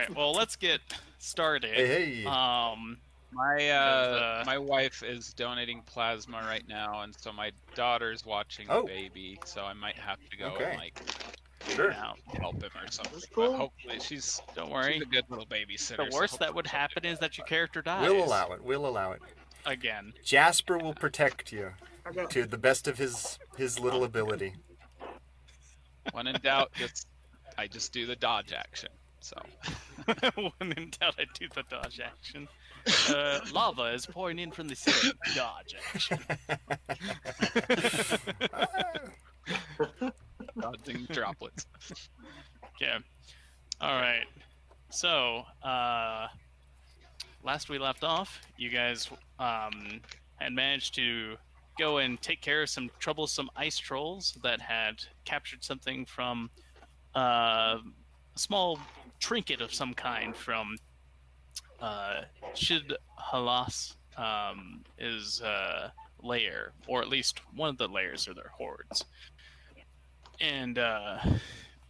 right. Well, let's get started. Hey. My wife is donating plasma right now, and so my daughter's watching the baby, so I might have to go and Sure. help him or something. That's cool. But hopefully she's Don't worry. She's a good little babysitter. The worst that would happen is that your character dies. We'll allow it. Again. Jasper will protect you to the best of his little ability. When in doubt, I just do the dodge action. So. When in doubt, I do the dodge action. Lava is pouring in from the ceiling. Dodge action. Dodging droplets. Okay. All right. So, last we left off, you guys had managed to go and take care of some troublesome ice trolls that had captured something from a small trinket of some kind from Shid Halas' lair, or at least one of the lairs of their hordes. And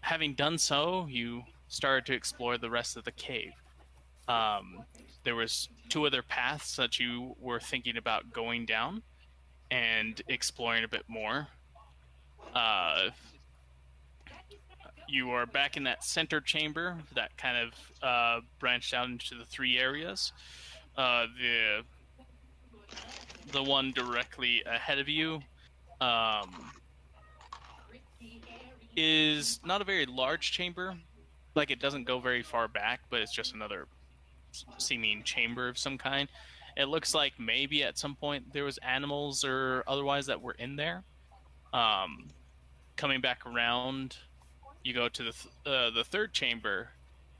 having done so, you started to explore the rest of the cave. There was 2 other paths that you were thinking about going down and exploring a bit more. You are back in that center chamber that kind of branched out into the 3 areas. The one directly ahead of you is not a very large chamber. Like, it doesn't go very far back, but it's just another seeming chamber of some kind. It looks like maybe at some point there was animals or otherwise that were in there. Coming back around, you go to the 3rd chamber,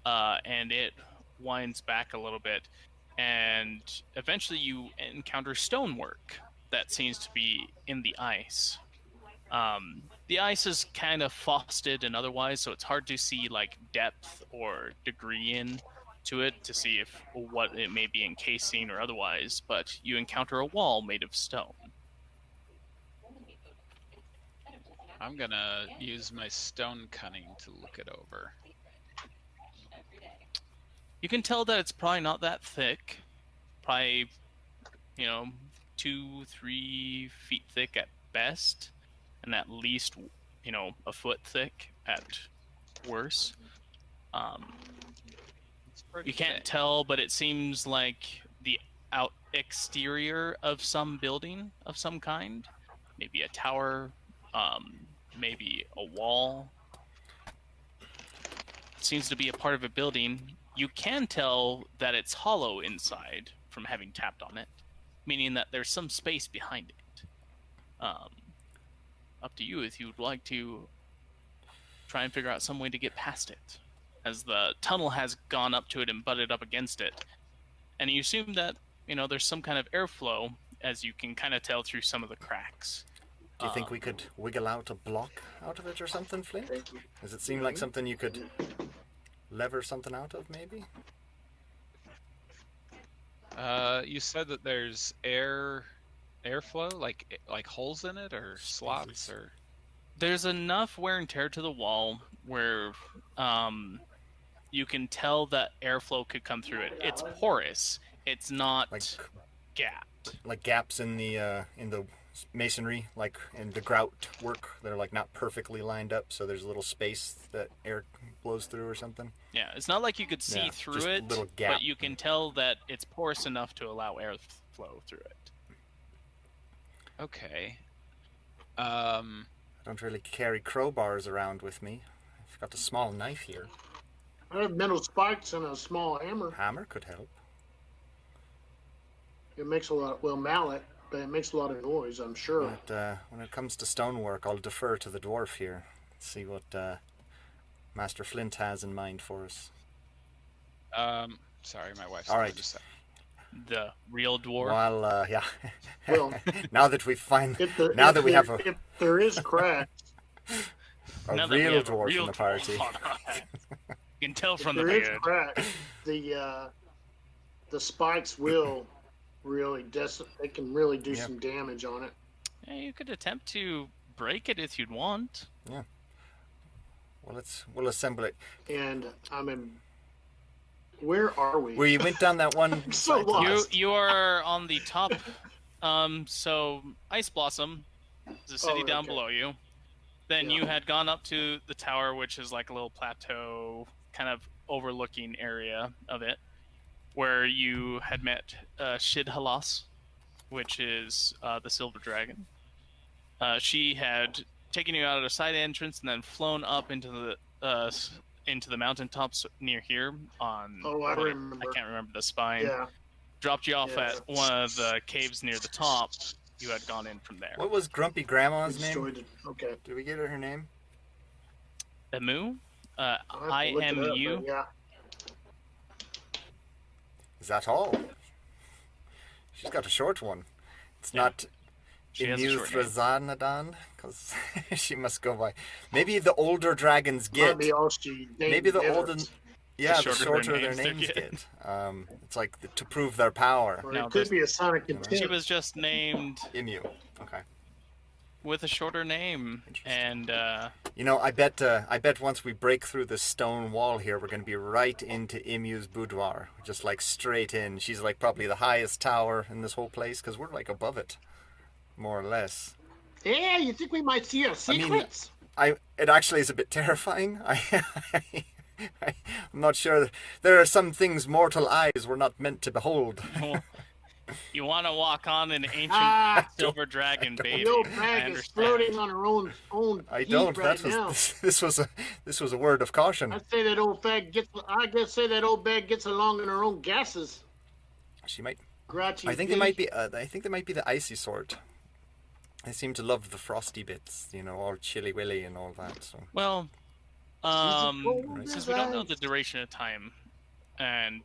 and it winds back a little bit, and eventually you encounter stonework that seems to be in the ice. The ice is kind of frosted and otherwise, so it's hard to see like depth or degree into it to see if what it may be encasing or otherwise, but you encounter a wall made of stone. I'm gonna use my stone cunning to look it over. You can tell that it's probably not that thick. Probably, 2-3 feet thick at best, and at least, a foot thick at worst. You can't tell, but it seems like the exterior of some building of some kind. Maybe a tower, maybe a wall. It seems to be a part of a building. You can tell that it's hollow inside from having tapped on it, meaning that there's some space behind it. Up to you if you would like to try and figure out some way to get past it, as the tunnel has gone up to it and butted up against it. And you assume that, there's some kind of airflow, as you can kind of tell through some of the cracks. Do you think we could wiggle out a block out of it or something, Flint? Does it seem like something you could lever something out of, maybe? You said that there's airflow, like holes in it, or slots, or... There's enough wear and tear to the wall where you can tell that airflow could come through it. It's porous. It's not gapped. Like gaps in the masonry, like in the grout work, they're like not perfectly lined up, so there's a little space that air blows through or something. Yeah, it's not like you could see through it, a little gap. But you can tell that it's porous enough to allow airflow through it. Okay. I don't really carry crowbars around with me. I've got a small knife here. I have metal spikes and a small hammer. Hammer could help. It makes a lot, mallet, but it makes a lot of noise, I'm sure. But when it comes to stonework, I'll defer to the dwarf here. Let's see what Master Flint has in mind for us. Sorry, my wife's all right. Just the real dwarf. Well, yeah. Well, now that we if there is cracks, a real dwarf in the party. You can tell from there the is cracks, the spikes will really they can really do some damage on it. Yeah, you could attempt to break it if you'd want. Yeah. Well, we'll assemble it. And Where are we? Where you went down that one I'm so side tunnel. lost. You are on the top. So Ice Blossom is a city down okay. below you. Then Yeah. you had gone up to the tower, which is like a little plateau, kind of overlooking area of it, where you had met Shid Halas, which is the silver dragon. She had taken you out of a side entrance and then flown up into the mountaintops near here on. Oh, I remember. I can't remember the spine. Yeah. Dropped you off Yeah. at one of the caves near the top. You had gone in from there. What was Grumpy Grandma's name? Destroyed it. Okay. Did we get her name? Emu? I'll have to look it up, IMU? but yeah. Is that all? She's got a short one. It's not She has a short name. Imuthrasanadan, because she must go by. Maybe the older dragons Might get. be all she Maybe the named older. it. Yeah, the shorter shorter their their names names they get. It's like to prove their power. Or No, it could there's- be a Sonic contempt. She was just named Imu. Okay. with a shorter name, and You know, I bet once we break through the stone wall here, we're going to be right into Imu's boudoir, just like straight in. She's like probably the highest tower in this whole place because we're like above it, more or less. Yeah, you think we might see her I mean, secrets? It actually is a bit terrifying. I'm not sure. There are some things mortal eyes were not meant to behold. you want to walk on an ancient Ah, silver dragon, baby. the old I bag is understand. floating on her own I heat don't. right That now. was this was a word of caution. I'd say that old bag gets. I guess say that old bag gets along in her own gases. She might. Grouchy. I think they might be. I think they might be the icy sort. They seem to love the frosty bits, you know, all chilly willy and all that. So Well, cold since as we don't know ice. the duration of time, and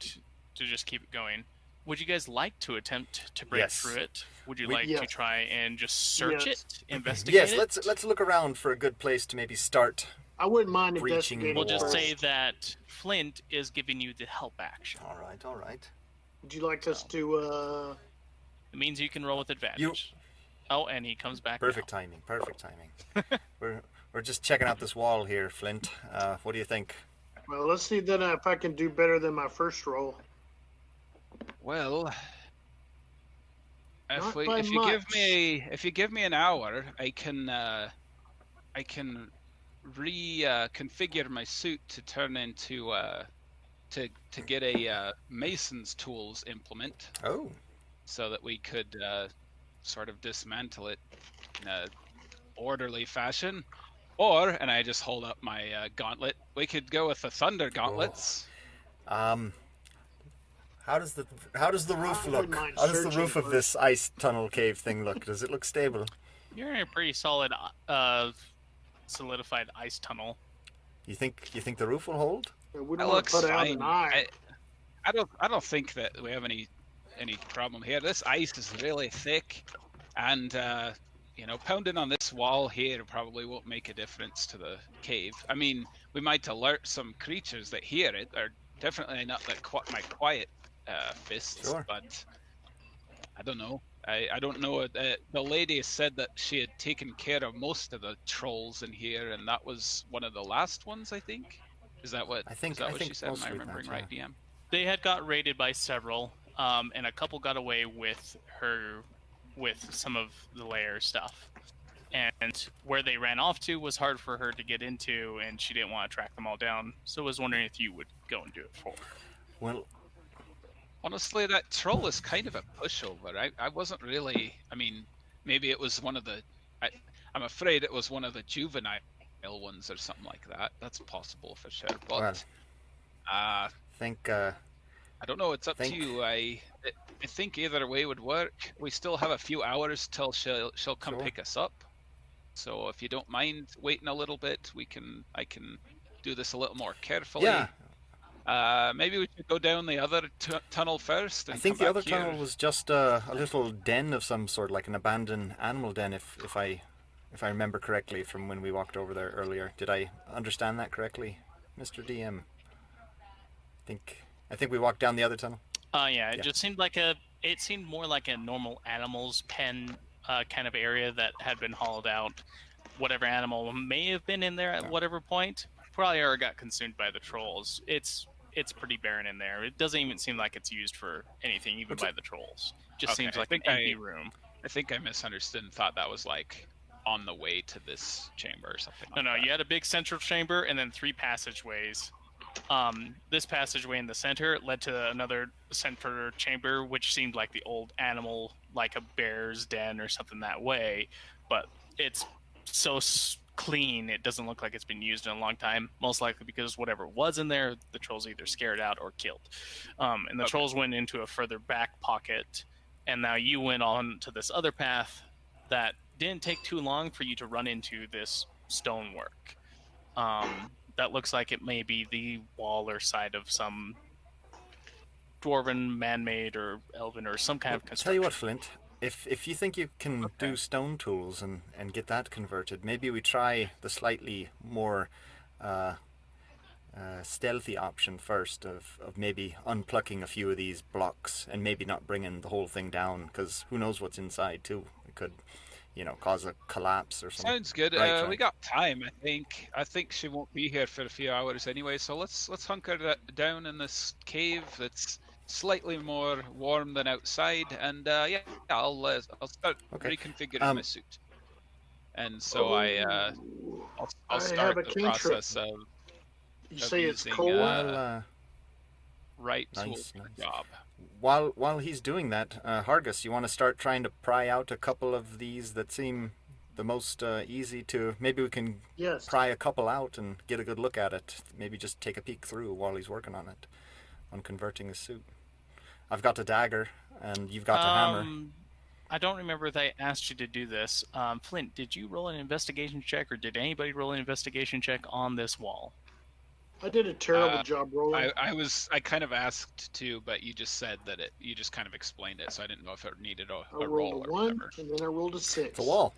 to just keep it going, would you guys like to attempt to break Yes. through it? Would you We- like to Yes. try and just search Yes. it, investigate yes, it? let's look around for a good place to maybe start. I wouldn't mind Breaching investigating. We'll just walls. say that Flint is giving you the help action. All right, all right. Would you like us to? It means you can roll with advantage. Oh, and he comes back. Perfect now. timing. Perfect timing. we're just checking out this wall here, Flint. What do you think? Well, let's see then if I can do better than my first roll. Well, Not by if you give much. me an hour, I can reconfigure my suit to turn into to get a mason's tools implement, Oh, so that we could sort of dismantle it in a orderly fashion. Or, and I just hold up my gauntlet, we could go with the thunder gauntlets. how does the roof I look? wouldn't mind How does the searching roof of for- this ice tunnel cave thing look? Does it look stable? You're in a pretty solid, solidified ice tunnel. You think the roof will hold? I That wouldn't want looks to put out fine. an eye. I don't think that we have any problem here. This ice is really thick, and you know, pounding on this wall here probably won't make a difference to the cave. I mean, we might alert some creatures that hear it. They're definitely not my quiet fists, Sure. but I don't know. I don't know. The lady said that she had taken care of most of the trolls in here, and that was one of the last ones, I think. Is that what? I think- Is that I what think she said? Am I mostly remembering that, right, yeah. DM? They had got raided by several, and a couple got away with some of the layer stuff. And where they ran off to was hard for her to get into, and she didn't want to track them all down. So I was wondering if you would go and do it for her. Well, Honestly, that troll is kind of a pushover. I wasn't really. I mean, maybe it was one of the. I'm afraid it was one of the juvenile ones or something like that. That's possible for sure. But Well, I think don't know. It's up think- to you. I think either way would work. We still have a few hours till she'll come Sure. pick us up. So if you don't mind waiting a little bit, I can do this a little more carefully. yeah. Maybe we should go down the other tunnel first. I And think come the back other tunnel here. was just a little den of some sort, like an abandoned animal den, if I remember correctly from when we walked over there earlier. Did I understand that correctly, Mr. DM? I think we walked down the other tunnel. Yeah, it Yeah. just seemed it seemed more like a normal animal's pen kind of area that had been hollowed out. Whatever animal may have been in there at whatever point probably already got consumed by the trolls. It's it's pretty barren in there. It doesn't even seem like it's used for anything, even by the trolls. Just Okay, seems I like an think empty room. I think I misunderstood and thought that was like on the way to this chamber or something like No, that. you had a big central chamber and then 3 passageways. This passageway in the center led to another center chamber, which seemed like the old animal, like a bear's den or something that way. But it's so clean, it doesn't look like it's been used in a long time. Most likely because whatever was in there, the trolls either scared out or killed. And the trolls went into a further back pocket, and now you went on to this other path that didn't take too long for you to run into this stonework. That looks like it may be the wall or side of some dwarven, man-made, or elven, or some kind of construction. Tell you what, Flint, if you think you can do stone tools and get that converted, maybe we try the slightly more stealthy option first of maybe unplucking a few of these blocks and maybe not bringing the whole thing down, because who knows what's inside too. It could, cause a collapse or something. Sounds good. Right. We got time, I think. I think she won't be here for a few hours anyway, so let's hunker down in this cave that's slightly more warm than outside, and I'll start reconfiguring my suit. And so I'll start the process of you say it's using, cold. right tools for the job. While he's doing that, Hargus, you want to start trying to pry out a couple of these that seem the most easy to... Maybe we can pry a couple out and get a good look at it. Maybe just take a peek through while he's working on it, on converting his suit. I've got a dagger, and you've got a hammer. I don't remember if I asked you to do this. Flint, did you roll an investigation check, or did anybody roll an investigation check on this wall? I did a terrible job rolling. I kind of asked to, but you just said that you just kind of explained it, so I didn't know if it needed a roll or whatever. And then I rolled a 6. It's a wall.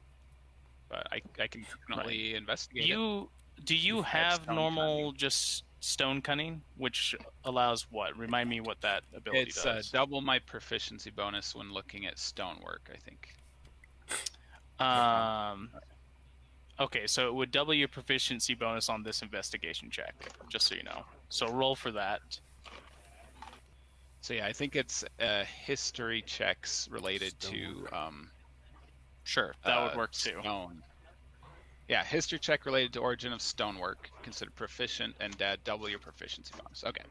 But I can definitely investigate Do you have normal just stone cunning, which allows what? Remind me what that ability does. It's double my proficiency bonus when looking at stonework, I think. Okay, so it would double your proficiency bonus on this investigation check, just so you know. So roll for that. So yeah, I think it's history checks related to... sure, that would work too. Stone. Yeah, history check related to origin of stonework. Consider proficient and double your proficiency bonus. Okay.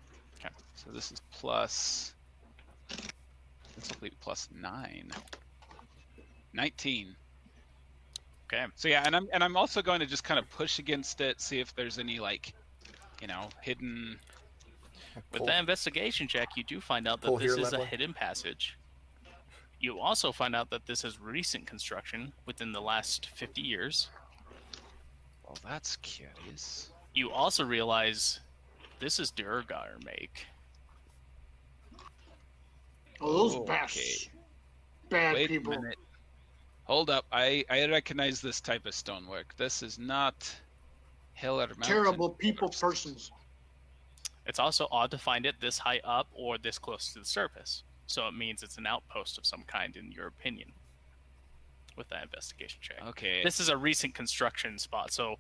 So this is plus... This will be plus 9. 19. Okay. So yeah, and I'm also going to just kind of push against it, see if there's any hidden. With that investigation check, you do find out that this is a hidden passage. You also find out that this is recent construction within the last 50 years. Well, that's curious. You also realize this is Durgar make. Oh, those bad Wait people. A minute. Hold up, I recognize this type of stonework. This is not hill or mountain. Terrible people persons. It's also odd to find it this high up or this close to the surface. So it means it's an outpost of some kind, in your opinion, with that investigation check. Okay. This is a recent construction spot, so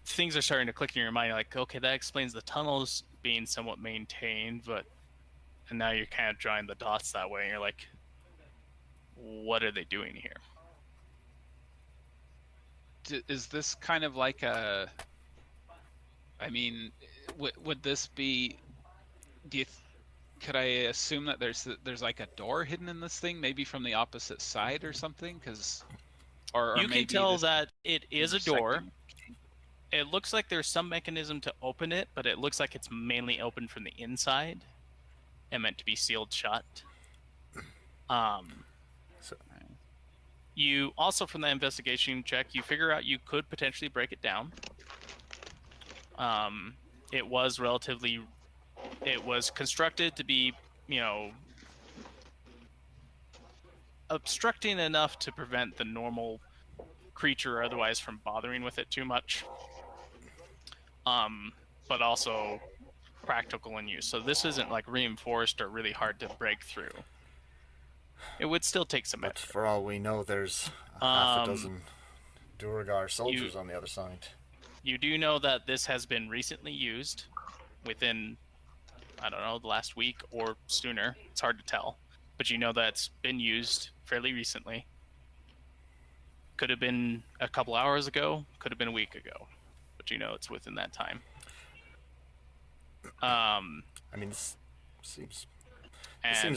things are starting to click in your mind. You're like, okay, that explains the tunnels being somewhat maintained, and now you're kind of drawing the dots that way, and you're like, what are they doing here? Is this kind of like a... I mean, would this be... Could I assume that there's like a door hidden in this thing, maybe from the opposite side or something? Or you can tell that it is a door. It looks like there's some mechanism to open it, but it looks like it's mainly open from the inside and meant to be sealed shut. You also, from the investigation check, you figure out you could potentially break it down. It was constructed to be, obstructing enough to prevent the normal creature or otherwise from bothering with it too much. But also practical in use. So this isn't like reinforced or really hard to break through. It would still take some effort. But for all we know, there's half a dozen Durgar soldiers on the other side. You do know that this has been recently used, within, I don't know, the last week or sooner. It's hard to tell. But you know that's been used fairly recently. Could have been a couple hours ago, could have been a week ago. But you know it's within that time. I mean, this seems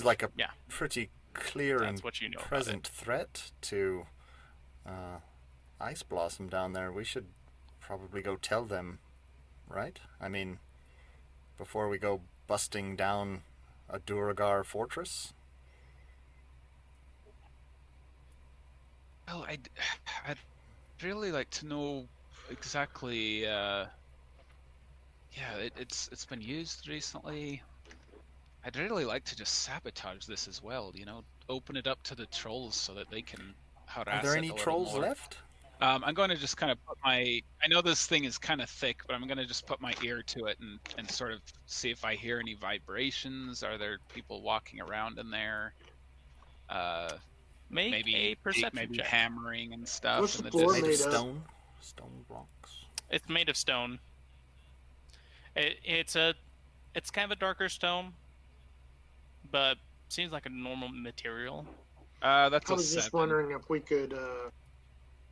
like a pretty clear and what you know present threat to Ice Blossom down there. We should probably go tell them, right? I mean, before we go busting down a Duragar fortress. Well, I'd really like to know exactly. It's been used recently. I'd really like to just sabotage this as well. You know, open it up to the trolls so that they can harass it. Are there any trolls left? I'm going to just kind of put I know this thing is kind of thick, but I'm going to just put my ear to it and sort of see if I hear any vibrations. Are there people walking around in there? Make a perception check. Hammering and stuff. What's the floor made of? Stone blocks. It's made of stone. It's kind of a darker stone, but seems like a normal material. That's I was just wondering if we could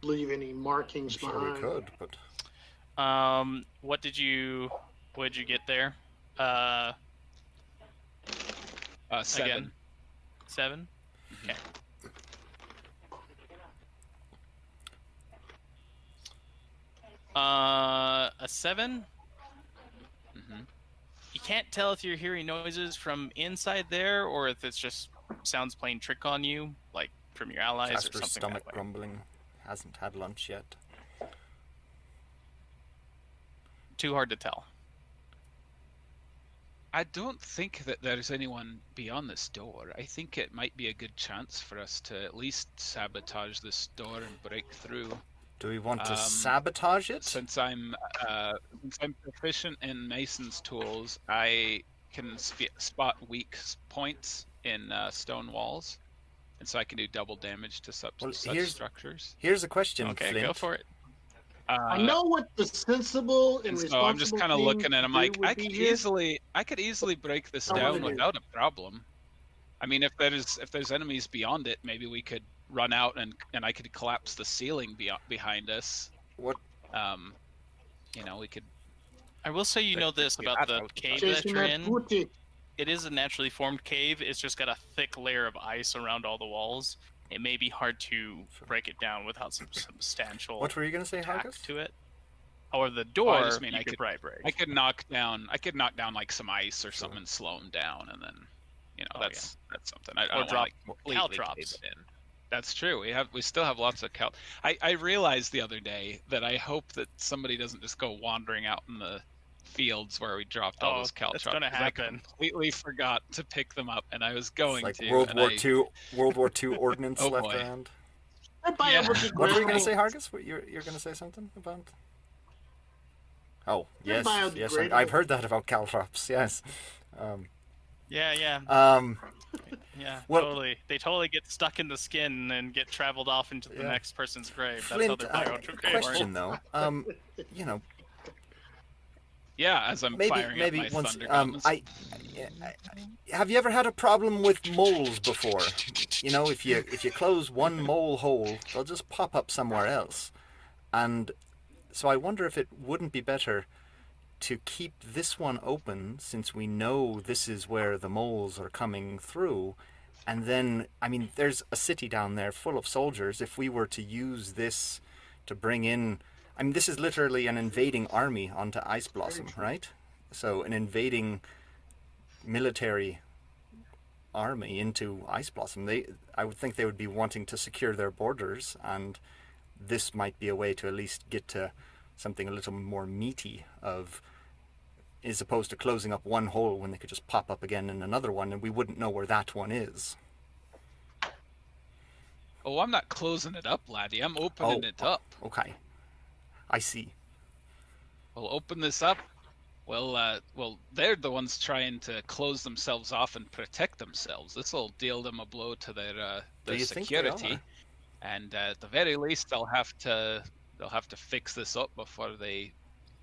leave any markings behind. Sure we could, but what did you get there? 7. Again. 7? Okay. A 7? Mm-hmm. You can't tell if you're hearing noises from inside there or if it's just sounds playing trick on you, like from your allies or something. Stomach grumbling. Hasn't had lunch yet. Too hard to tell. I don't think that there's anyone beyond this door. I think it might be a good chance for us to at least sabotage this door and break through. Do we want to sabotage it? Since I'm proficient in Mason's tools, I can spot weak points in stone walls, and so I can do double damage to such structures. Here's a question, okay, Flint. Go for it. I know what the sensible and responsible. So I'm just kind of looking at him like I could easily break this down without a problem. I mean, if there's enemies beyond it, maybe we could run out and I could collapse the ceiling behind us. What? We could. I will say you know this about the cave that you're in. It is a naturally formed cave. It's just got a thick layer of ice around all the walls. It may be hard to break it down without some substantial. What were you going to say, Hargus? To it, or the door. I just mean I could probably break. I could knock down like some ice or something, and slow them down, and then that's something. I don't drop caltrops it in. That's true. We still have lots of cal. I realized the other day that I hope that somebody doesn't just go wandering out in the fields where we dropped all those caltrops. That's gonna happen. I completely forgot to pick them up, and I was going it's like to. World War II ordnance left around. Yeah. What were you going to say, Hargus? You're going to say something about? Oh yes, I've heard that about caltrops. Yes. Yeah. Well, totally. They totally get stuck in the skin and get traveled off into the next person's grave. Flint, That's how they're biodegradable. Question though, Yeah, as I'm firing up my thunder guns. Have you ever had a problem with moles before? If you close one mole hole, they'll just pop up somewhere else. And so I wonder if it wouldn't be better to keep this one open, since we know this is where the moles are coming through. And then, I mean, there's a city down there full of soldiers. If we were to use this to bring in... I mean, this is literally an invading army onto Ice Blossom, right? So an invading military army into Ice Blossom. I would think they would be wanting to secure their borders, and this might be a way to at least get to something a little more meaty, as opposed to closing up one hole when they could just pop up again in another one, and we wouldn't know where that one is. Oh, I'm not closing it up, laddie. I'm opening it up. Okay. I see. We'll open this up. Well, they're the ones trying to close themselves off and protect themselves. This will deal them a blow to their security, and at the very least, they'll have to fix this up before they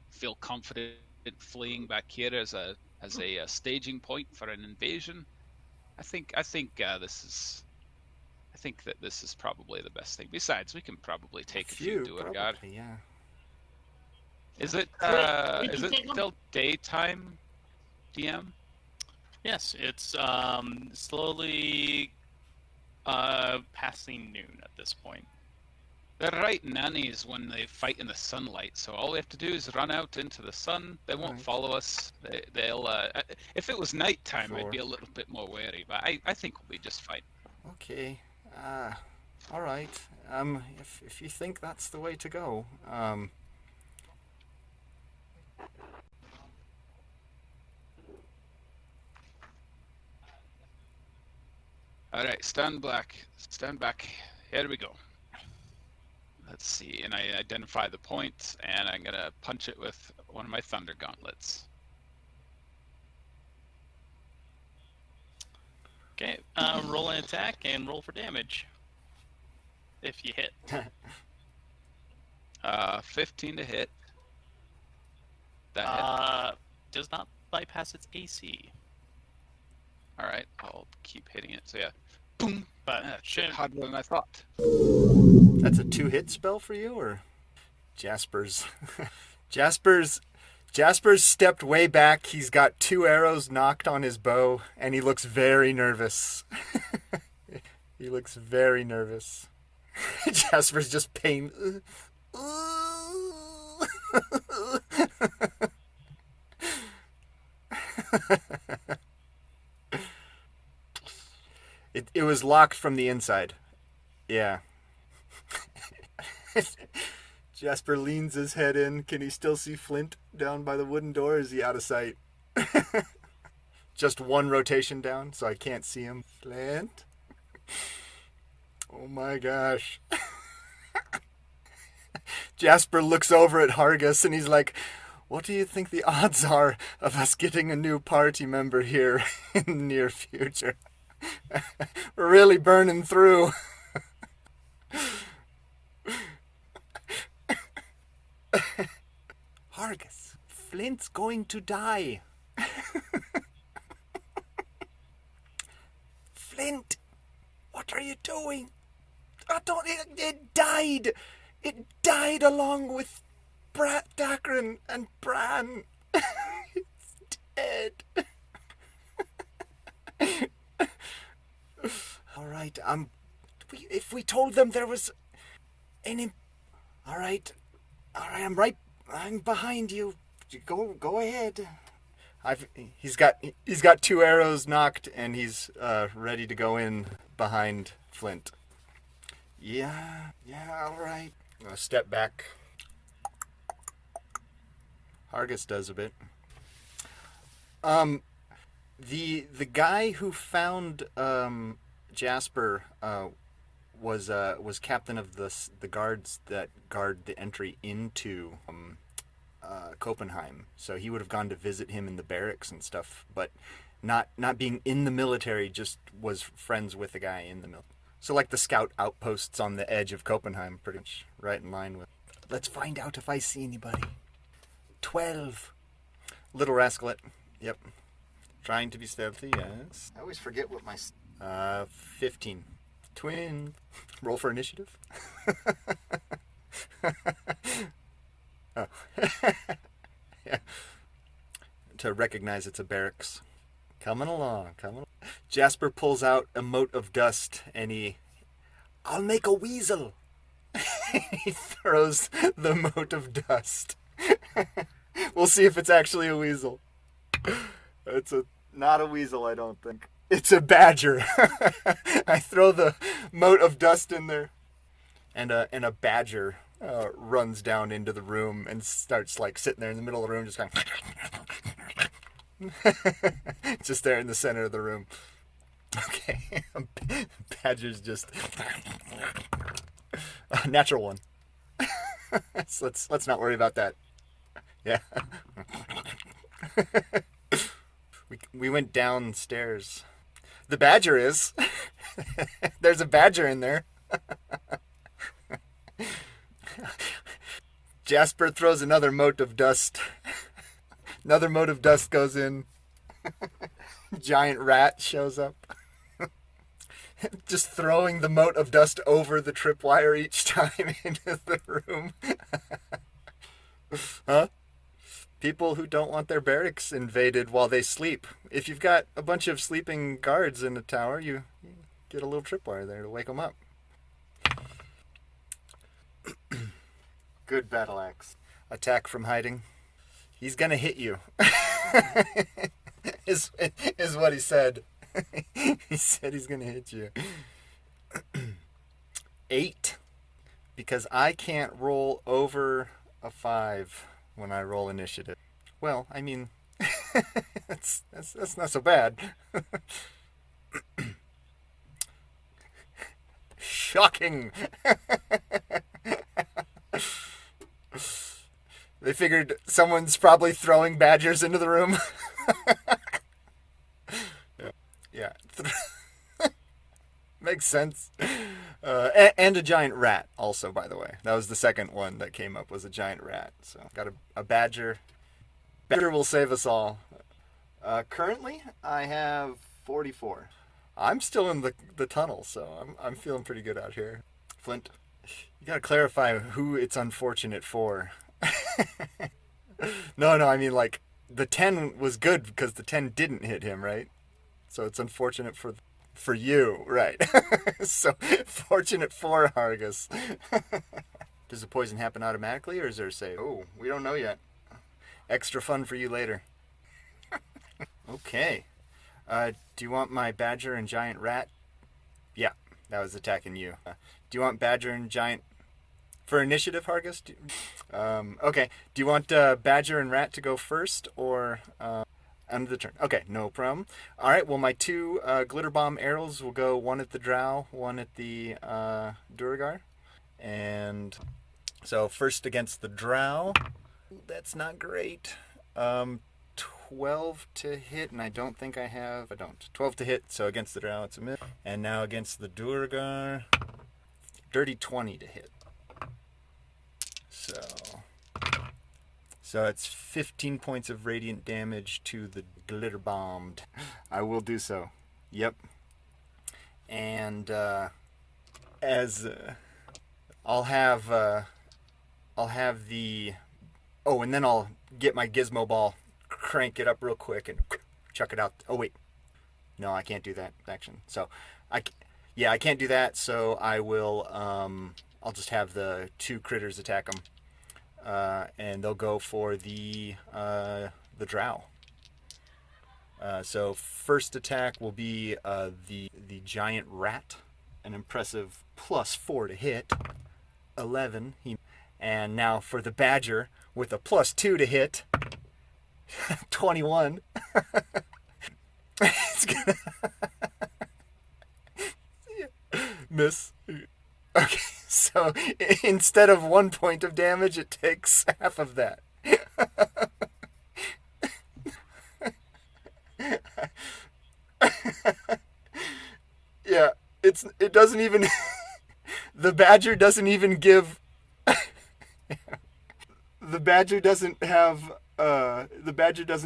feel confident fleeing back here as a staging point for an invasion. I think that this is probably the best thing. Besides, we can probably take a few Duergar. Probably, yeah. Is it We can take 'em. still daytime, DM? Yes, it's slowly passing noon at this point. They're right nannies when they fight in the sunlight, so all we have to do is run out into the sun. They won't follow us. They'll if it was nighttime, Sure. I'd be a little bit more wary, but I think we'll be just fine. Okay. All right. If you think that's the way to go, All right, stand back. Here we go. Let's see, and I identify the point, and I'm gonna punch it with one of my thunder gauntlets. Okay, roll an attack and roll for damage. If you hit. 15 to hit. That hit. Does not bypass its AC. All right, I'll keep hitting it. So yeah, boom. But harder than I thought. that's a 2-hit spell for you, or Jasper's? Jasper's stepped way back. He's got 2 arrows knocked on his bow, and he looks very nervous. He looks very nervous. Jasper's just pain. It was locked from the inside. Yeah. Jasper leans his head in. Can he still see Flint down by the wooden door? Or is he out of sight? Just one rotation down, so I can't see him. Flint? Oh my gosh. Jasper looks over at Hargus and he's like, what do you think the odds are of us getting a new party member here in the near future? We're really burning through. Hargus, Flint's going to die. Flint, what are you doing? It died. It died along with Dacron and Bran. It's dead. All right, if we told them there was any... All right, I'm behind you. Go ahead. He's got 2 arrows knocked, and he's ready to go in behind Flint. Yeah, all right. I'll step back. Hargus does a bit. The guy who found Jasper was captain of the guards that guard the entry into Copenhagen. So he would have gone to visit him in the barracks and stuff, but not being in the military, just was friends with the guy in the military. So like the scout outposts on the edge of Copenhagen, pretty much right in line with. Let's find out if I see anybody. 12. Little rascalet. Yep. Trying to be stealthy, yes. I always forget what my... 15. Twin. Roll for initiative. Oh. Yeah. To recognize it's a barracks. Coming along. Jasper pulls out a mote of dust and I'll make a weasel. He throws the mote of dust. We'll see if it's actually a weasel. It's not a weasel, I don't think. It's a badger. I throw the mote of dust in there, and a badger runs down into the room and starts like sitting there in the middle of the room, just kind of just there in the center of the room. Okay, badger's just natural one. Let's not worry about that. Yeah. We went downstairs. The badger is. There's a badger in there. Jasper throws another mote of dust. Another mote of dust goes in. Giant rat shows up. Just throwing the mote of dust over the tripwire each time into the room. Huh? People who don't want their barracks invaded while they sleep. If you've got a bunch of sleeping guards in the tower, you get a little tripwire there to wake them up. Good battle axe. Attack from hiding. He's gonna hit you. is what he said. He said he's gonna hit you. 8. Because I can't roll over a 5 when I roll initiative. Well, I mean, that's not so bad. Shocking. They figured someone's probably throwing badgers into the room. Yeah. Makes sense. And a giant rat also, by the way. That was the second one that came up, was a giant rat. So got a badger. Badger will save us all. Currently, I have 44. I'm still in the tunnel, so I'm feeling pretty good out here. Flint, you gotta clarify who it's unfortunate for. No, I mean, like, the 10 was good because the 10 didn't hit him, right? So it's unfortunate for you, right? So fortunate for Hargus. Does the poison happen automatically, or is there a save? Oh, we don't know yet. Extra fun for you later. Okay. Do you want my badger and giant rat? Yeah, that was attacking you. Do you want badger and giant for initiative, Hargus? Okay. Do you want badger and rat to go first, or end of the turn? Okay, no problem. All right. Well, my 2 glitter bomb arrows will go, one at the drow, one at the Duragar, and so first against the drow. That's not great. 12 to hit, and I don't. 12 to hit, so against the drow it's a miss. And now against the Duragar, dirty 20 to hit. So it's 15 points of radiant damage to the glitter bombed. I will do so. Yep. And as I'll have the and then I'll get my gizmo ball, crank it up real quick, and chuck it out. Oh wait, no, I can't do that action. So I can't do that. So I will. I'll just have the 2 critters attack them. And they'll go for the drow. So first attack will be the giant rat, an impressive +4 to hit, 11. And now for the badger with a +2 to hit, 21. It's gonna miss. Okay, so instead of 1 point of damage, it takes half of that. Yeah, it doesn't even. The badger doesn't even give. The badger doesn't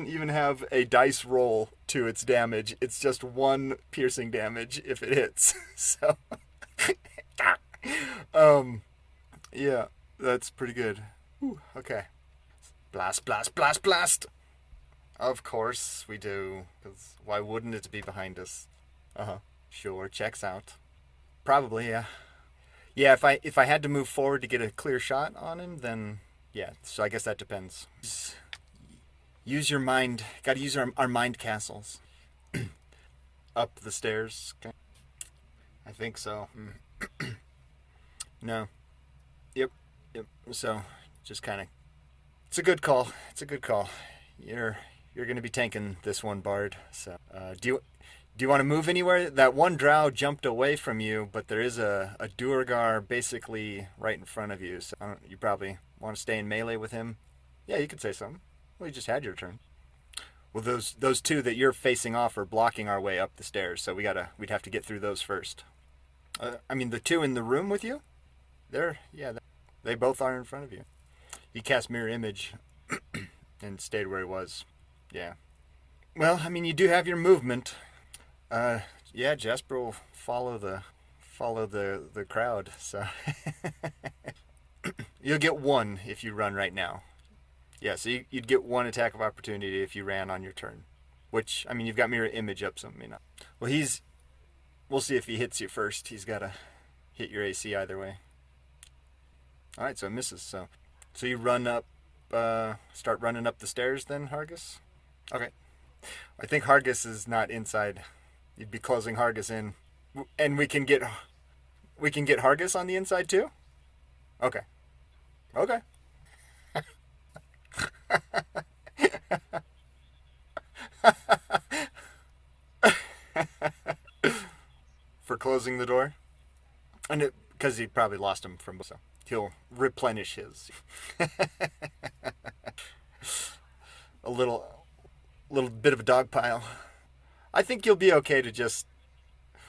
even have a dice roll to its damage. It's just 1 piercing damage if it hits. So. Yeah, that's pretty good. Whew, okay. Blast, blast, blast, blast! Of course we do, because why wouldn't it be behind us? Sure, checks out. Probably, yeah. Yeah, if I had to move forward to get a clear shot on him, then yeah, so I guess that depends. Use your mind. Gotta use our mind castles. Up the stairs. Okay. I think so. No. Yep. So, just kind of. It's a good call. You're gonna be tanking this one, Bard. So, do you want to move anywhere? That one drow jumped away from you, but there is a Duergar basically right in front of you. So, you probably want to stay in melee with him. Yeah, you could say something. Well, you just had your turn. Well, those 2 that you're facing off are blocking our way up the stairs, so we'd have to get through those first. I mean, the 2 in the room with you? They both are in front of you. You cast mirror image. and stayed where he was. Yeah. Well, I mean, you do have your movement. Yeah, Jasper will follow the crowd. So you'll get one if you run right now. Yeah, so you'd get one attack of opportunity if you ran on your turn. Which, I mean, you've got mirror image up, so may not. Well, we'll see if he hits you first. He's got to hit your AC either way. All right, so it misses. So you run up, start running up the stairs then, Hargis? Okay. I think Hargis is not inside. You'd be closing Hargis in. And we can get Hargis on the inside too? Okay. Okay. For closing the door? And because he probably lost him from, so he'll replenish his. A little bit of a dog pile. I think you'll be okay to just.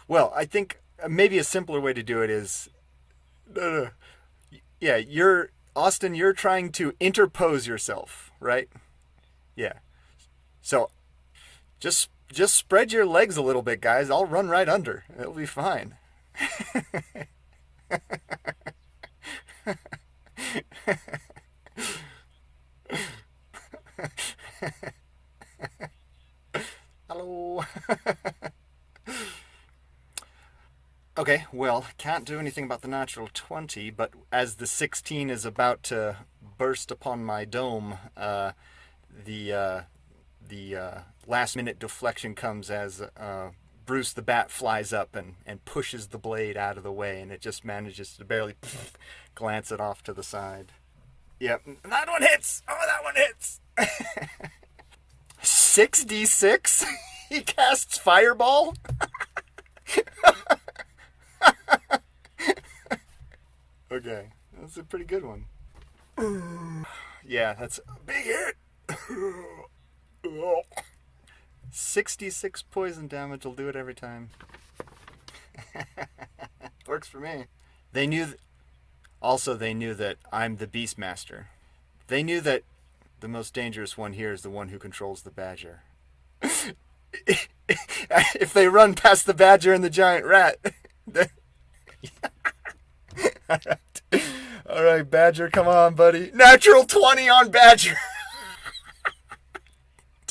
Well, I think maybe a simpler way to do it is. No. Yeah, Austin. You're trying to interpose yourself, right? Yeah. So, just spread your legs a little bit, guys. I'll run right under. It'll be fine. Hello. Okay, well, can't do anything about the natural 20, but as the 16 is about to burst upon my dome, the last minute deflection comes as Bruce the Bat flies up and pushes the blade out of the way, and it just manages to barely glance it off to the side. Yep, that one hits! Oh, that one hits! 6d6? He casts Fireball? Okay, that's a pretty good one. Yeah, that's a big hit. 66 poison damage will do it every time. Works for me. They knew that I'm the Beastmaster. They knew that the most dangerous one here is the one who controls the badger. If they run past the badger and the giant rat. All right, Badger, come on, buddy. Natural 20 on Badger.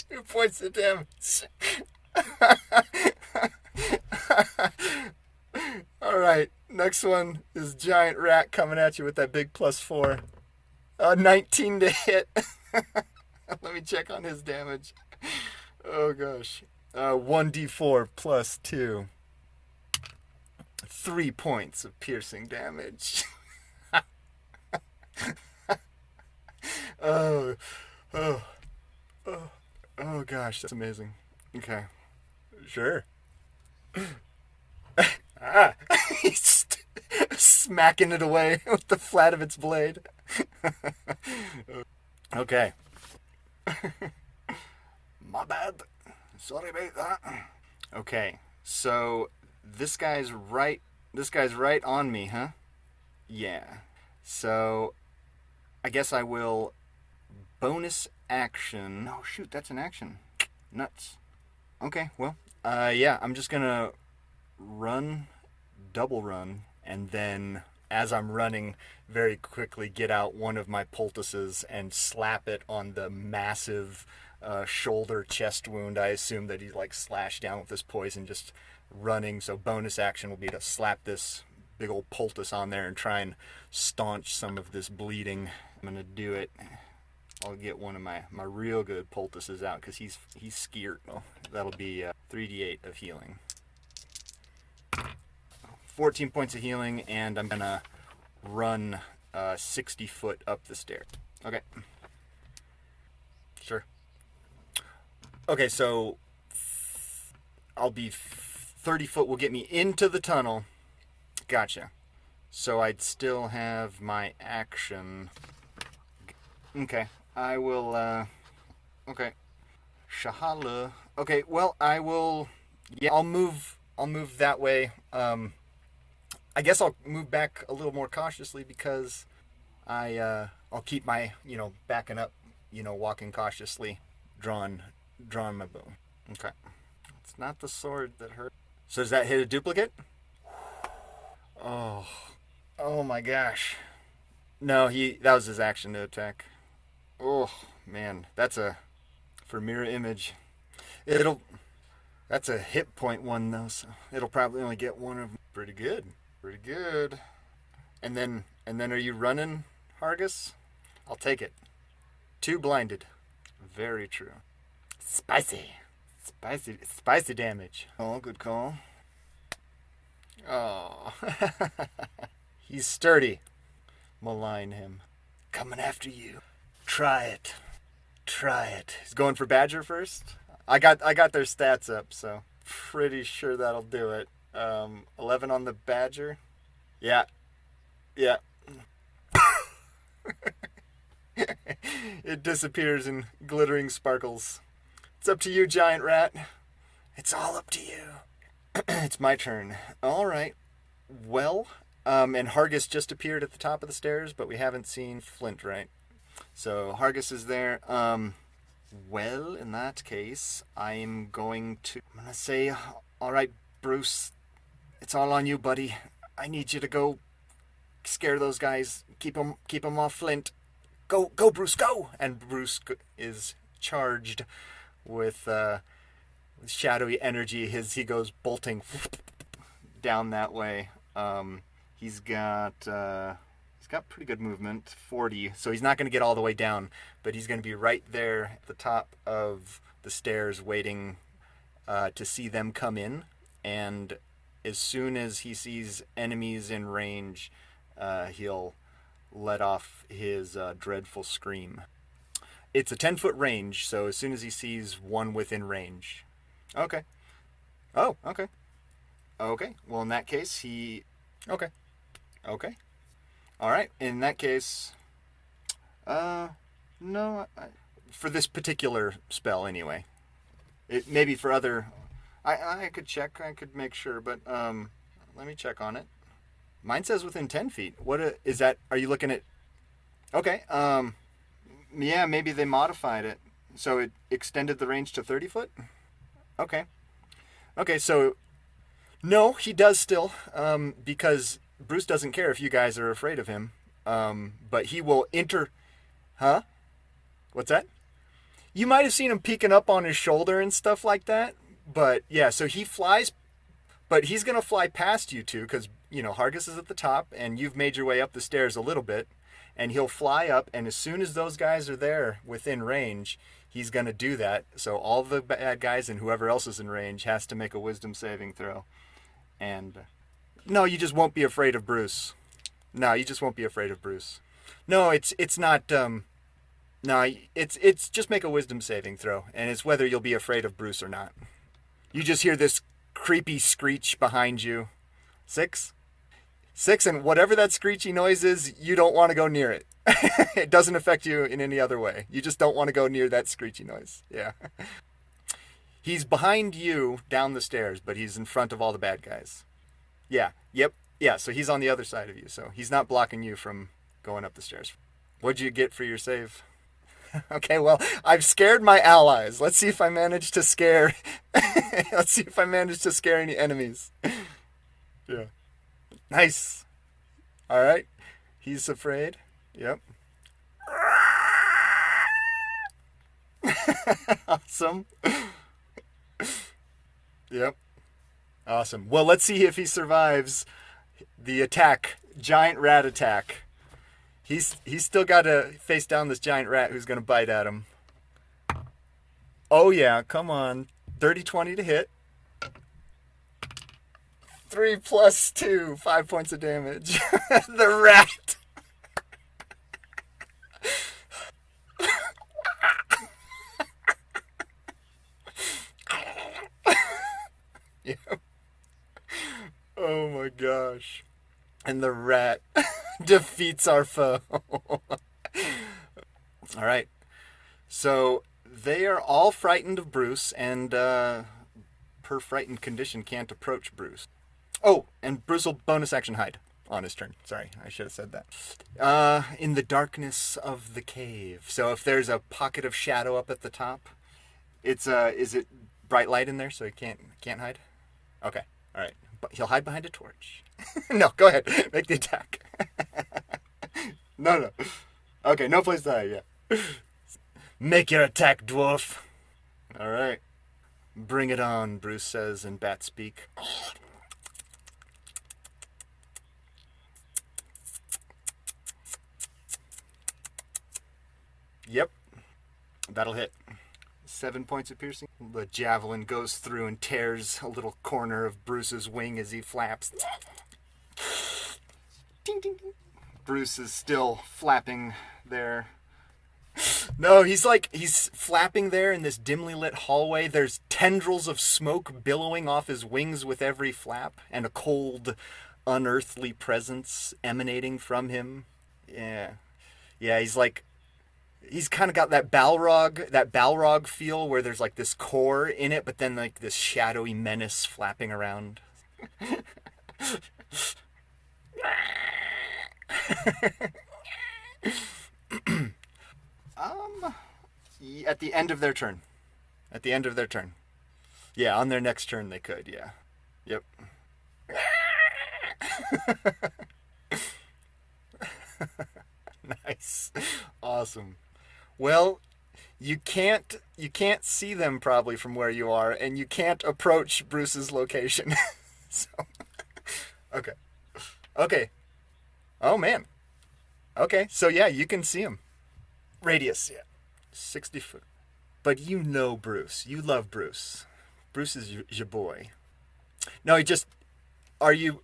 2 points of damage. All right, next one is giant rat coming at you with that big +4. 19 to hit. Let me check on his damage. Oh gosh. 1d4 plus 2. 3 points of piercing damage. Oh gosh, that's amazing. Okay. Sure. He's smacking it away with the flat of its blade. Okay. My bad. Sorry about that. Okay, so this guy's right on me, huh? Yeah. So I guess I will bonus action. Oh shoot, that's an action. Nuts. Okay, well, yeah, I'm just gonna double run, and then as I'm running, very quickly get out one of my poultices and slap it on the massive shoulder chest wound. I assume that he slashed down with this poison just running, so bonus action will be to slap this big old poultice on there and try and staunch some of this bleeding. I'm gonna do it. I'll get one of my real good poultices out because he's scared. Oh, that'll be 3d8 of healing. 14 points of healing, and I'm gonna run 60 foot up the stairs. Okay. Sure. Okay, so I'll be 30 foot will get me into the tunnel. Gotcha. So I'd still have my action. Okay. I will, okay. Shahala. Okay, well, I will, yeah, I'll move that way. I guess I'll move back a little more cautiously because I'll keep my, backing up walking cautiously, drawing my bow. Okay. It's not the sword that hurt. So does that hit a duplicate? Oh. Oh my gosh. No, that was his action to attack. Oh, man. That's for mirror image. That's a hit point one though, so it'll probably only get one of them. Pretty good. Pretty good. And then are you running, Hargus? I'll take it. 2 blinded. Very true. Spicy. Spicy damage. Oh, good call. Oh. He's sturdy. Malign him. Coming after you. Try it. He's going for Badger first. I got their stats up, so pretty sure that'll do it. 11 on the Badger. Yeah. It disappears in glittering sparkles. It's up to you, giant rat. It's all up to you. It's my turn. All right. Well, and Hargus just appeared at the top of the stairs, but we haven't seen Flint, right? So Hargus is there. Well, in that case, I'm going to say, all right, Bruce, it's all on you, buddy. I need you to go scare those guys. Keep them off Flint. Go, Bruce, go! And Bruce is charged with shadowy energy. He goes bolting down that way. He's got pretty good movement, 40, so he's not going to get all the way down, but he's going to be right there at the top of the stairs waiting to see them come in, and as soon as he sees enemies in range, he'll let off his dreadful scream. It's a 10-foot range, so as soon as he sees one within range. Okay. Oh, okay. Okay, well in that case, Okay. All right, in that case, no, for this particular spell anyway. It maybe for other, I could check, I could make sure, but let me check on it. Mine says within 10 feet. What is that? Are you looking at? Okay, yeah, maybe they modified it, so it extended the range to 30 foot. Okay, so no, he does still, because Bruce doesn't care if you guys are afraid of him, but he will enter. Huh? What's that? You might have seen him peeking up on his shoulder and stuff like that, but yeah, so he flies, but he's going to fly past you two because, Hargus is at the top and you've made your way up the stairs a little bit, and he'll fly up, and as soon as those guys are there within range, he's going to do that. So all the bad guys and whoever else is in range has to make a wisdom saving throw. And no, you just won't be afraid of Bruce. No, you just won't be afraid of Bruce. No, it's not. No, it's just make a wisdom saving throw, and it's whether you'll be afraid of Bruce or not. You just hear this creepy screech behind you. 6, and whatever that screechy noise is, you don't want to go near it. It doesn't affect you in any other way. You just don't want to go near that screechy noise. Yeah. He's behind you down the stairs, but he's in front of all the bad guys. Yeah. Yep. Yeah, so he's on the other side of you, so he's not blocking you from going up the stairs. What'd you get for your save? Okay, well, I've scared my allies. Let's see if I manage to scare... Let's see if I manage to scare any enemies. Yeah. Nice. All right. He's afraid. Yep. Awesome. Yep. Awesome. Well, let's see if he survives the attack. Giant rat attack. He's still got to face down this giant rat who's going to bite at him. Oh, yeah. Come on. 30-20 to hit. 3 + 2. 5 points of damage. The rat. Yep. Oh, my gosh. And the rat defeats our foe. All right. So they are all frightened of Bruce, and per frightened condition can't approach Bruce. Oh, and Bruce will bonus action hide. on his turn. Sorry, I should have said that. In the darkness of the cave. So if there's a pocket of shadow up at the top, it's is it bright light in there so he can't hide? Okay, all right. But he'll hide behind a torch. No, go ahead. Make the attack. No. Okay, no place to hide. Yeah. Make your attack, dwarf. All right. Bring it on, Bruce says in bat speak. Yep, that'll hit. 7 points of piercing. The javelin goes through and tears a little corner of Bruce's wing as he flaps. Ding, ding, ding. Bruce is still flapping there. No, he's flapping there in this dimly lit hallway. There's tendrils of smoke billowing off his wings with every flap, and a cold, unearthly presence emanating from him. Yeah, he's kind of got that Balrog feel where there's like this core in it, but then like this shadowy menace flapping around. At the end of their turn. Yeah, on their next turn they could, yeah. Yep. Nice. Awesome. Well, you can't see them probably from where you are, and you can't approach Bruce's location. So, okay. Oh man. Okay, so yeah, you can see him. Radius, yeah, 60 foot. But you know Bruce. You love Bruce. Bruce is your boy. No, are you?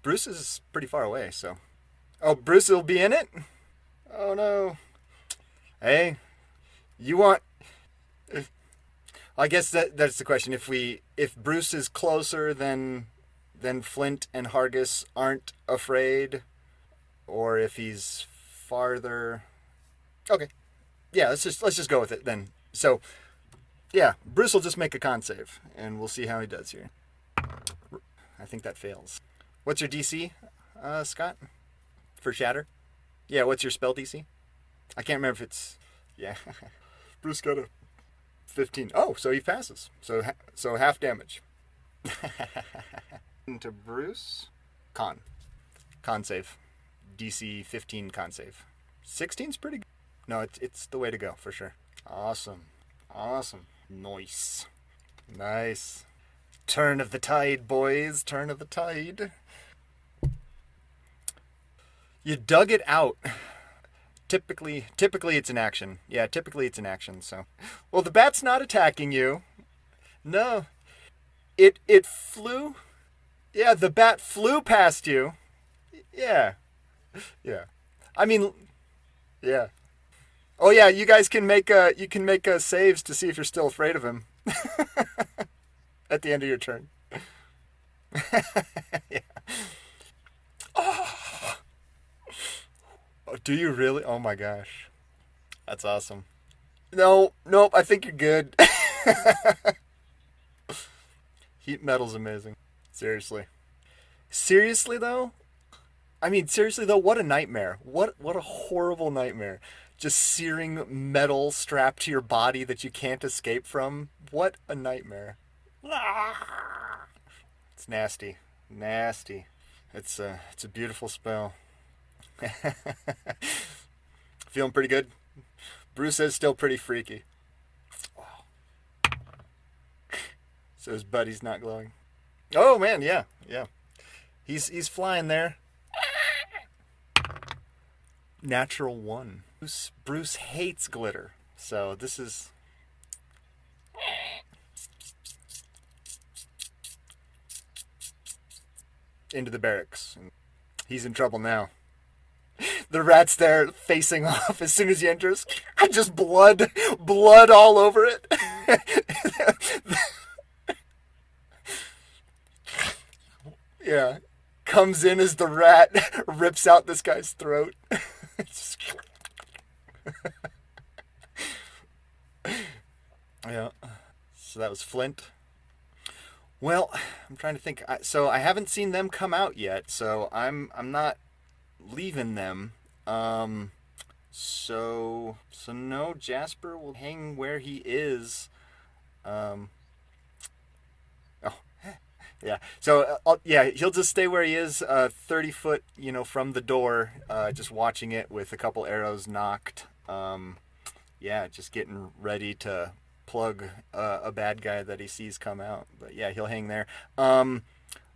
Bruce is pretty far away, so. Oh, Bruce will be in it? Oh no. Hey, you want? I guess that's the question. If Bruce is closer, then Flint and Hargis aren't afraid, or if he's farther. Okay, yeah, let's just go with it then. So, yeah, Bruce will just make a con save, and we'll see how he does here. I think that fails. What's your DC, Scott? For Shatter? Yeah, what's your spell DC? I can't remember if it's... Yeah. Bruce got a 15. Oh, so he passes. So half damage. To Bruce. Con save. DC 15 con save. 16's pretty good. No, it's the way to go, for sure. Awesome. Nice. Turn of the tide, boys. Turn of the tide. You dug it out. Typically it's an action. Yeah, typically it's an action, so. Well, the bat's not attacking you. No. It flew. Yeah, the bat flew past you. Yeah. I mean, yeah. Oh yeah, you guys can make saves to see if you're still afraid of him. At the end of your turn. Yeah. Oh. Do you really? Oh my gosh. That's awesome. Nope, I think you're good. Heat metal's amazing. Seriously though? I mean, seriously though, what a nightmare. What a horrible nightmare. Just searing metal strapped to your body that you can't escape from. What a nightmare. It's nasty. It's a beautiful spell. Feeling pretty good? Bruce is still pretty freaky. So his buddy's not glowing. Oh man, yeah. He's flying there. Natural 1. Bruce hates glitter, so this is... Into the barracks. He's in trouble now. The rat's there facing off as soon as he enters. Just blood all over it. Yeah. Comes in as the rat rips out this guy's throat. Yeah. So that was Flint. Well, I'm trying to think. So I haven't seen them come out yet, so I'm not leaving them. So no, Jasper will hang where he is. Um, oh, yeah. So yeah, he'll just stay where he is, 30 foot, from the door, just watching it with a couple arrows knocked. Yeah, just getting ready to plug a bad guy that he sees come out. But yeah, he'll hang there. No,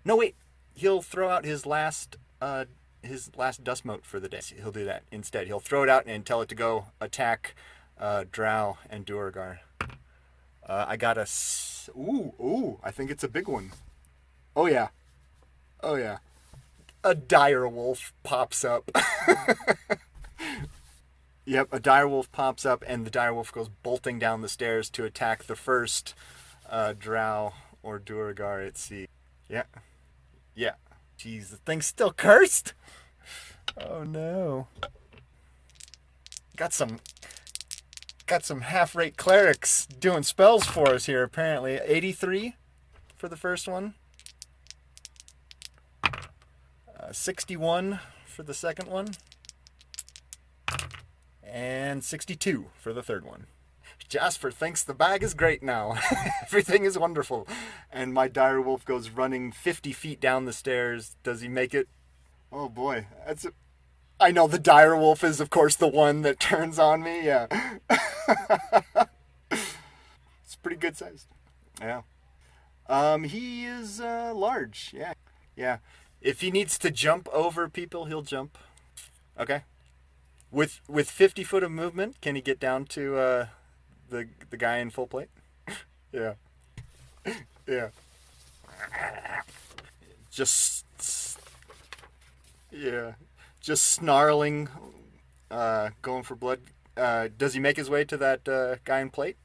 wait, he'll throw out his last dust mote for the day. He'll do that instead. He'll throw it out and tell it to go attack Drow and Duergar. I got ooh, I think it's a big one. Oh yeah. Oh yeah. A dire wolf pops up. Yep, a direwolf pops up, and the direwolf goes bolting down the stairs to attack the first drow or Duergar at sea. Yeah. Yeah. Jeez, the thing's still cursed? Oh no. Got some half-rate clerics doing spells for us here, apparently. 83 for the first one. 61 for the second one. And 62 for the third one. Jasper thinks the bag is great now. Everything is wonderful. And my direwolf goes running 50 feet down the stairs. Does he make it? Oh boy. I know the direwolf is, of course, the one that turns on me. Yeah. It's pretty good sized. Yeah. He is large. Yeah. Yeah. If he needs to jump over people, he'll jump. Okay. With 50 foot of movement, can he get down to the guy in full plate? Yeah. Yeah. Just snarling, going for blood. Does he make his way to that guy in plate?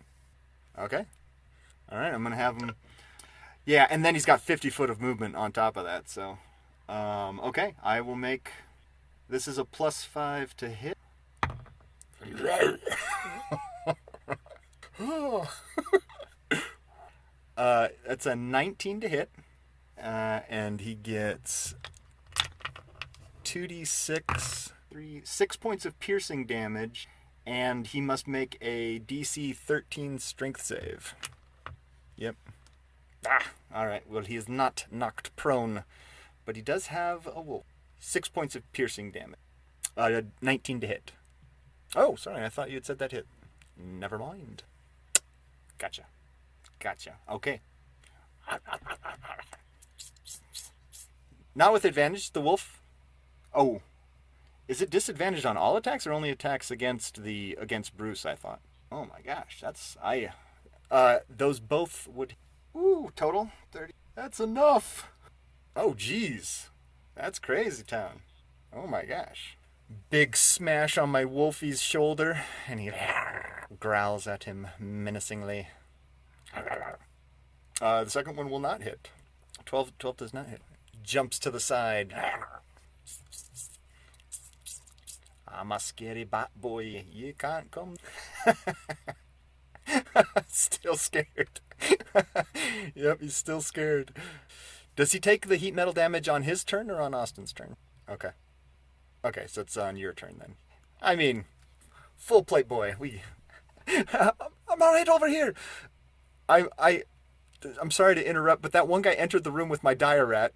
Okay. All right, I'm gonna have him. Yeah, and then he's got 50 foot of movement on top of that. So, okay, I will make. This is a +5 to hit. That's a 19 to hit, and he gets 2d6, 6 points of piercing damage, and he must make a DC 13 strength save. Yep. All right. Well, he is not knocked prone, but he does have a wolf. 6 points of piercing damage. 19 to hit. Oh, sorry. I thought you had said that hit. Never mind. Gotcha. Okay. Not with advantage. The wolf. Oh, is it disadvantaged on all attacks or only attacks against Bruce? I thought. Oh my gosh, those both would. Ooh, total 30. That's enough. Oh geez, that's crazy town. Oh my gosh. Big smash on my wolfie's shoulder, and he growls at him menacingly. The second one will not hit. 12 does not hit. Jumps to the side. I'm a scary bat boy. You can't come. Still scared. Yep, he's still scared. Does he take the heat metal damage on his turn or on Austin's turn? Okay. Okay, so it's on your turn then. I mean, full plate boy. I'm all right over here. I'm sorry to interrupt, but that one guy entered the room with my dire rat.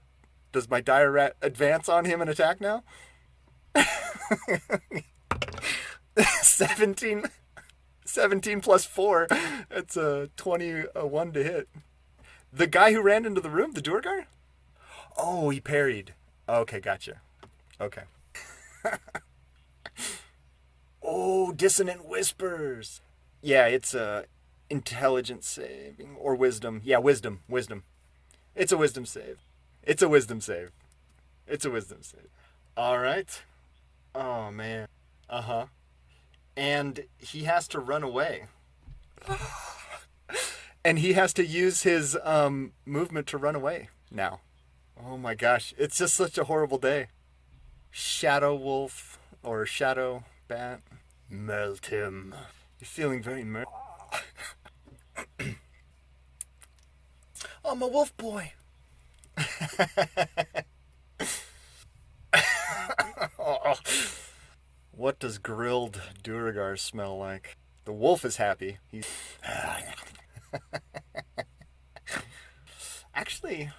Does my dire rat advance on him and attack now? 17 plus 4. That's a 21 to hit. The guy who ran into the room, the Duergar? Oh, he parried. Okay, gotcha. Okay. Oh, dissonant whispers. Yeah, it's a intelligence saving or wisdom. Yeah, wisdom. It's a wisdom save. All right. Oh man. Uh-huh. And he has to run away. And he has to use his movement to run away now. Oh my gosh. It's just such a horrible day. Shadow wolf or shadow bat. Melt him. You're feeling very I'm a wolf boy. Oh, what does grilled Duragar smell like? The wolf is happy. He's actually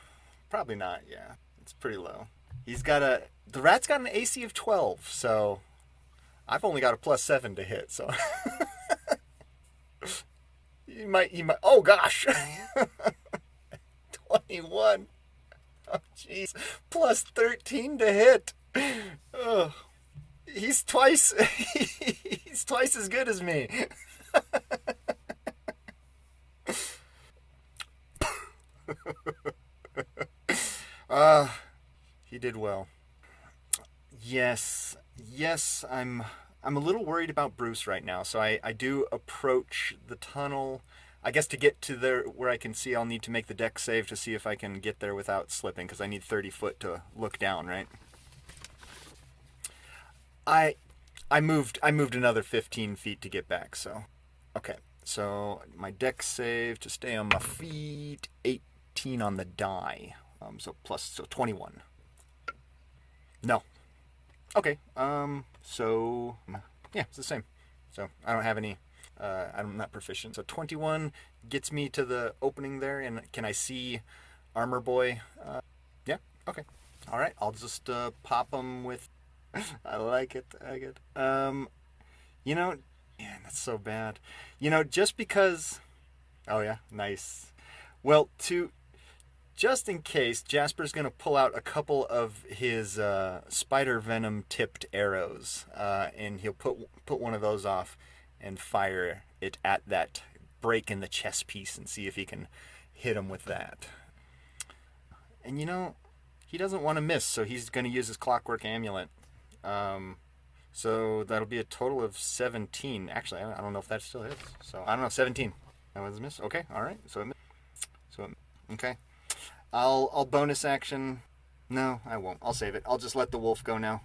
probably not. Yeah, it's pretty low. The rat's got an AC of 12, so I've only got a +7 to hit. So he might. Oh gosh, 21. Oh jeez, +13 to hit. Ugh. He's twice. He's twice as good as me. Uh, he did well. Yes. I'm a little worried about Bruce right now. So I do approach the tunnel. I guess to get to there where I can see, I'll need to make the deck save to see if I can get there without slipping, because I need 30 foot to look down. Right. I moved another 15 feet to get back. So okay. So my deck save to stay on my feet. 18 on the die. So 21. No. Okay. So yeah, it's the same. So I don't have any. I'm not proficient. So 21 gets me to the opening there, and can I see Armor Boy? Yeah. Okay. All right. I'll just pop him with. I like it. You know, man, that's so bad. Just because. Oh yeah, nice. Well, just in case, Jasper's going to pull out a couple of his spider venom tipped arrows, and he'll put one of those off and fire it at that break in the chest piece and see if he can hit him with that. And he doesn't want to miss, so he's going to use his clockwork amulet. So that'll be a total of 17. Actually, I don't know if that still hits. So I don't know, 17. That was a miss. Okay, all right. Okay. I'll bonus action. No, I won't. I'll save it. I'll just let the wolf go now.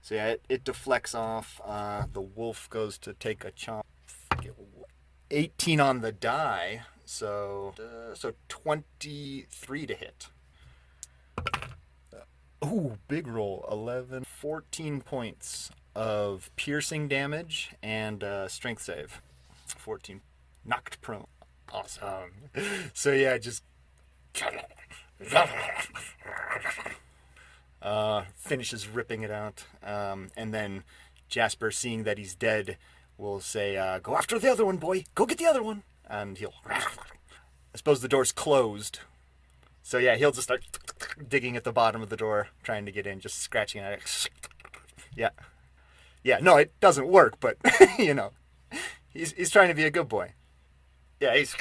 So yeah, it deflects off. The wolf goes to take a chomp. 18 on the die. So 23 to hit. Ooh, big roll. 11, 14 points of piercing damage and strength save. 14. Knocked prone. Awesome. So yeah, just finishes ripping it out. And then Jasper, seeing that he's dead, will say, go after the other one, boy. Go get the other one. And he'll... I suppose the door's closed. So yeah, he'll just start digging at the bottom of the door, trying to get in, just scratching at it. Yeah. Yeah, no, it doesn't work, but, he's trying to be a good boy. Yeah, he's...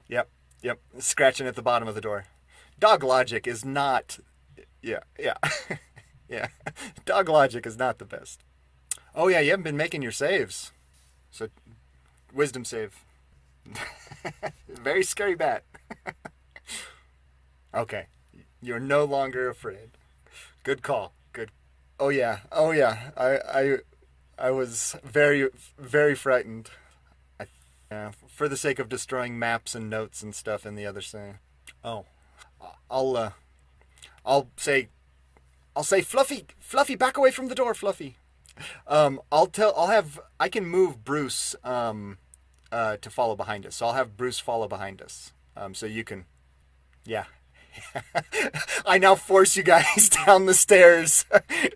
Yep, scratching at the bottom of the door. Dog logic is not... Yeah. Yeah. Dog logic is not the best. Oh yeah, you haven't been making your saves. So, wisdom save. Very scary bat. Okay. You're no longer afraid. Good call. Good. Oh yeah. I was very, very frightened. For the sake of destroying maps and notes and stuff in the other side. Oh. I'll say Fluffy, back away from the door, Fluffy. I can move Bruce to follow behind us. So I'll have Bruce follow behind us. So you can, yeah. I now force you guys down the stairs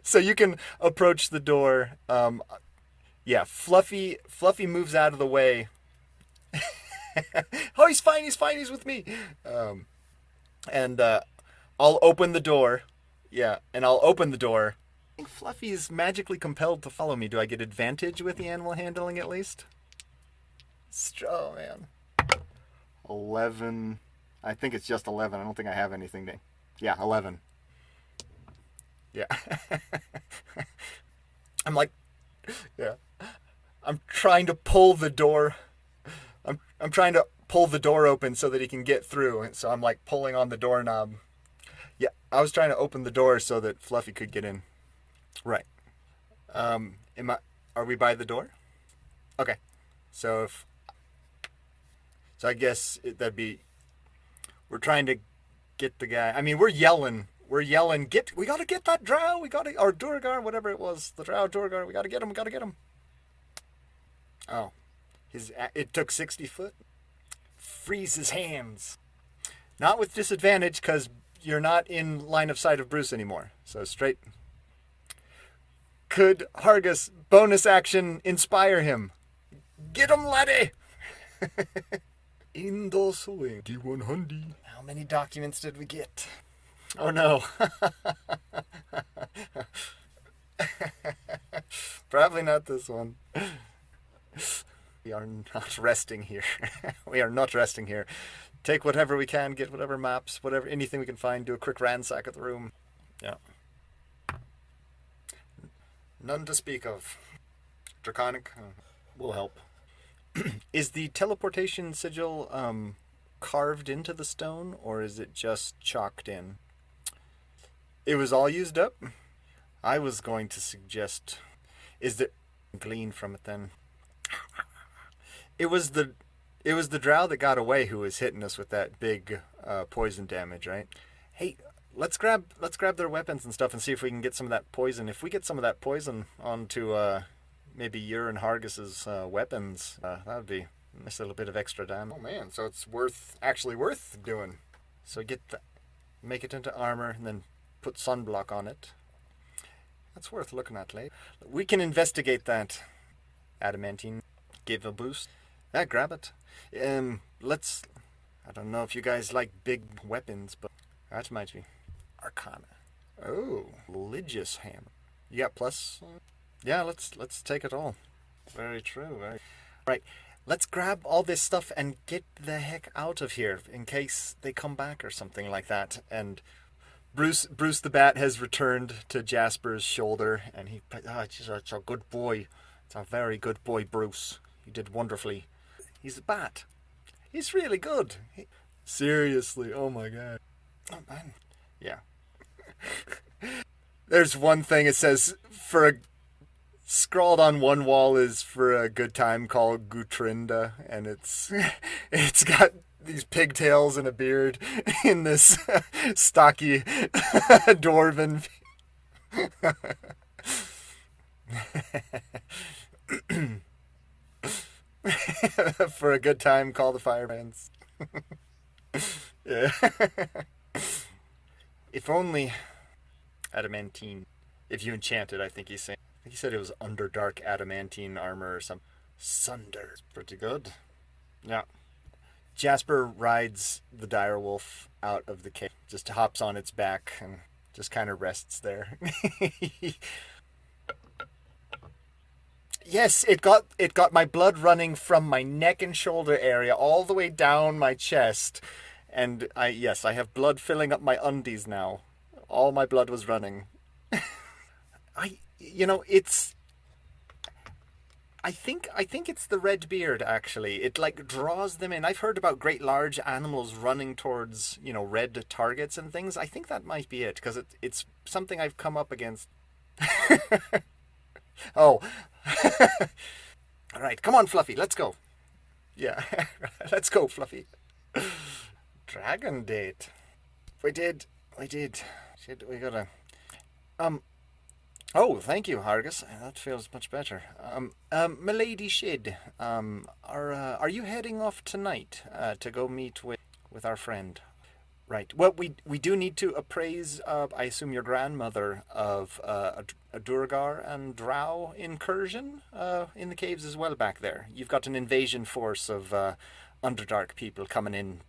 so you can approach the door. Yeah, Fluffy moves out of the way. Oh, he's fine, he's with me. And I'll open the door. Yeah, and I'll open the door. I think Fluffy is magically compelled to follow me. Do I get advantage with the animal handling at least? Oh, man. 11. I think it's just 11. I don't think I have anything to... Yeah, 11. Yeah. I'm like... Yeah. I'm trying to pull the door... I'm trying to pull the door open so that he can get through. And so I'm like pulling on the doorknob. Yeah, I was trying to open the door so that Fluffy could get in. Right. Are we by the door? Okay. So I guess that'd be We're trying to get the guy. I mean, we're yelling. We're yelling. We gotta get that drow. We gotta, or Durgar, whatever it was. The drow Durgar. We gotta get him. We gotta get him. Oh, it took 60 foot. Freeze his hands. Not with disadvantage, because you're not in line of sight of Bruce anymore. So straight. Could Hargus bonus action inspire him? Get him, laddie! In the swing. D100. How many documents did we get? Oh no. Probably not this one. We are not resting here. We are not resting here. Take whatever we can, get whatever maps, whatever, anything we can find, do a quick ransack of the room. Yeah. None to speak of. Draconic will help. Is the teleportation sigil carved into the stone, or is it just chalked in? It was all used up? I was going to suggest... Is there... Glean from it then. It was the drow that got away who was hitting us with that big poison damage, right? Hey, let's grab their weapons and stuff and see if we can get some of that poison. If we get some of that poison onto maybe your and Hargus's weapons, that would be a nice little bit of extra damage. Oh man, so it's actually worth doing. So make it into armor and then put sunblock on it. That's worth looking at later. We can investigate that. Adamantine. Give a boost. Grab it. I don't know if you guys like big weapons, but that might be Arcana. Oh, religious hammer. You got plus? Yeah, let's take it all. Very true. Right. Let's grab all this stuff and get the heck out of here in case they come back or something like that. And Bruce the Bat has returned to Jasper's shoulder, and it's a good boy. It's a very good boy, Bruce. You did wonderfully. He's a bat. He's really good. Seriously, oh my god. Oh man. Yeah. There's one thing it says scrawled on one wall is for a good time called Gutrinda, and it's got these pigtails and a beard in this stocky dwarven. For a good time, call the Firebrands. Yeah. If only adamantine. If you enchant it, I think he's saying. I think he said it was Underdark adamantine armor or something. Sunder. Pretty good. Yeah. Jasper rides the direwolf out of the cave. Just hops on its back and just kind of rests there. Yes, it got my blood running from my neck and shoulder area all the way down my chest. And I have blood filling up my undies now. All my blood was running. I think it's the red beard, actually. It like draws them in. I've heard about great large animals running towards, red targets and things. I think that might be it, because it's something I've come up against. Oh. All right, come on, Fluffy, let's go. Yeah, let's go, Fluffy. Dragon date. We did. Shit, we gotta... Oh, thank you, Hargus. That feels much better. Milady Shid, are you heading off tonight to go meet with our friend? Right. Well, we do need to appraise, I assume, your grandmother of a Durgar and Drow incursion in the caves as well back there. You've got an invasion force of Underdark people coming in,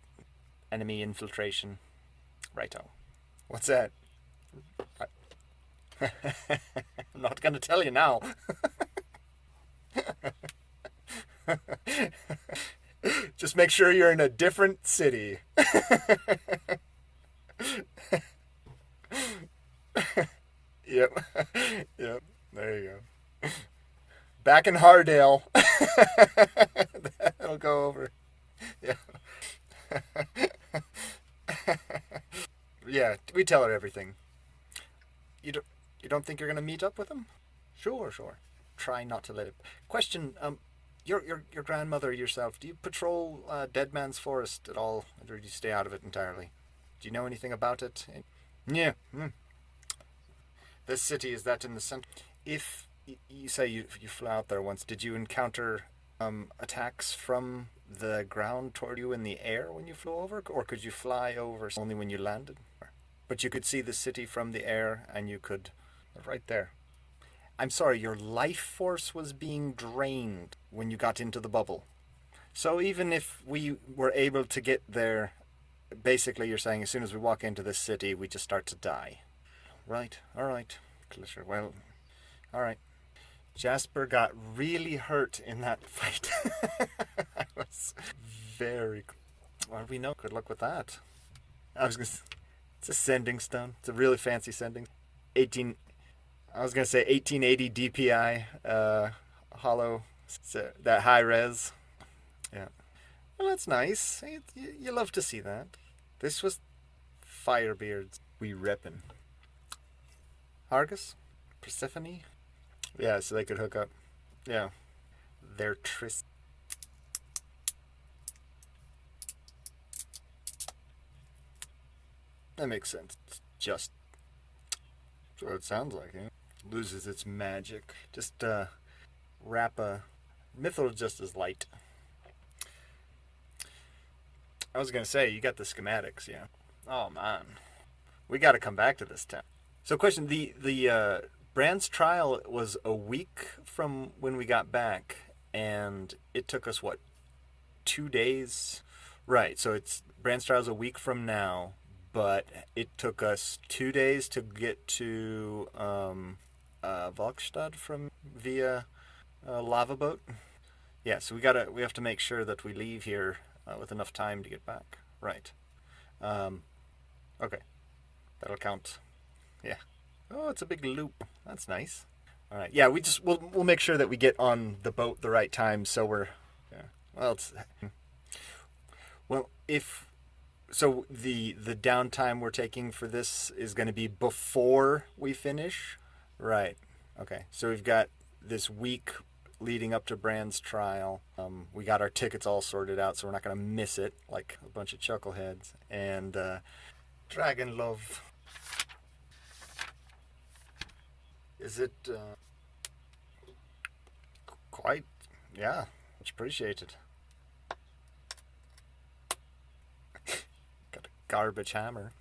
enemy infiltration. Righto. What's that? I'm not going to tell you now. Just make sure you're in a different city. Yep. There you go. Back in Hardale. That'll go over. Yeah. Yeah, we tell her everything. You don't think you're going to meet up with him? Sure. Try not to let it... Question, your grandmother yourself, do you patrol Dead Man's Forest at all, or do you stay out of it entirely? Do you know anything about it? Yeah. This city, is that in the center? If you say you flew out there once, did you encounter attacks from the ground toward you in the air when you flew over, or could you fly over only when you landed? But you could see the city from the air, and you could, right there. I'm sorry, your life force was being drained when you got into the bubble. So even if we were able to get there, basically you're saying as soon as we walk into this city, we just start to die. Right, alright. Well, alright. Jasper got really hurt in that fight. I was very... Well, we know. Good luck with that. I was going to... It's a sending stone. It's a really fancy sending. I was going to say 1880 DPI, hollow, that high res. Yeah. Well, that's nice. You love to see that. This was Firebeards. We reppin'. Argus? Persephone? Yeah, so they could hook up. Yeah. Their tryst. That makes sense. It's just what it sounds like, yeah. Loses its magic. Just wrap a... Mithril just as light. I was going to say, you got the schematics, yeah. Oh, man. We got to come back to this town. So question, the Brand's trial was a week from when we got back, and it took us, what, 2 days? Right, so it's Brand's trial's a week from now, but it took us 2 days to get to Valkstad via lava boat. Yeah, so we have to make sure that we leave here with enough time to get back. Right. Okay. That'll count. Yeah. Oh, it's a big loop. That's nice. All right. Yeah, we'll make sure that we get on the boat the right time, so we're... Yeah. Well, so the downtime we're taking for this is going to be before we finish? Right. Okay. So we've got this week leading up to Brand's trial. We got our tickets all sorted out, so we're not going to miss it like a bunch of chuckleheads. And Dragon Love. Is it quite? Yeah, much appreciated. Got a garbage hammer.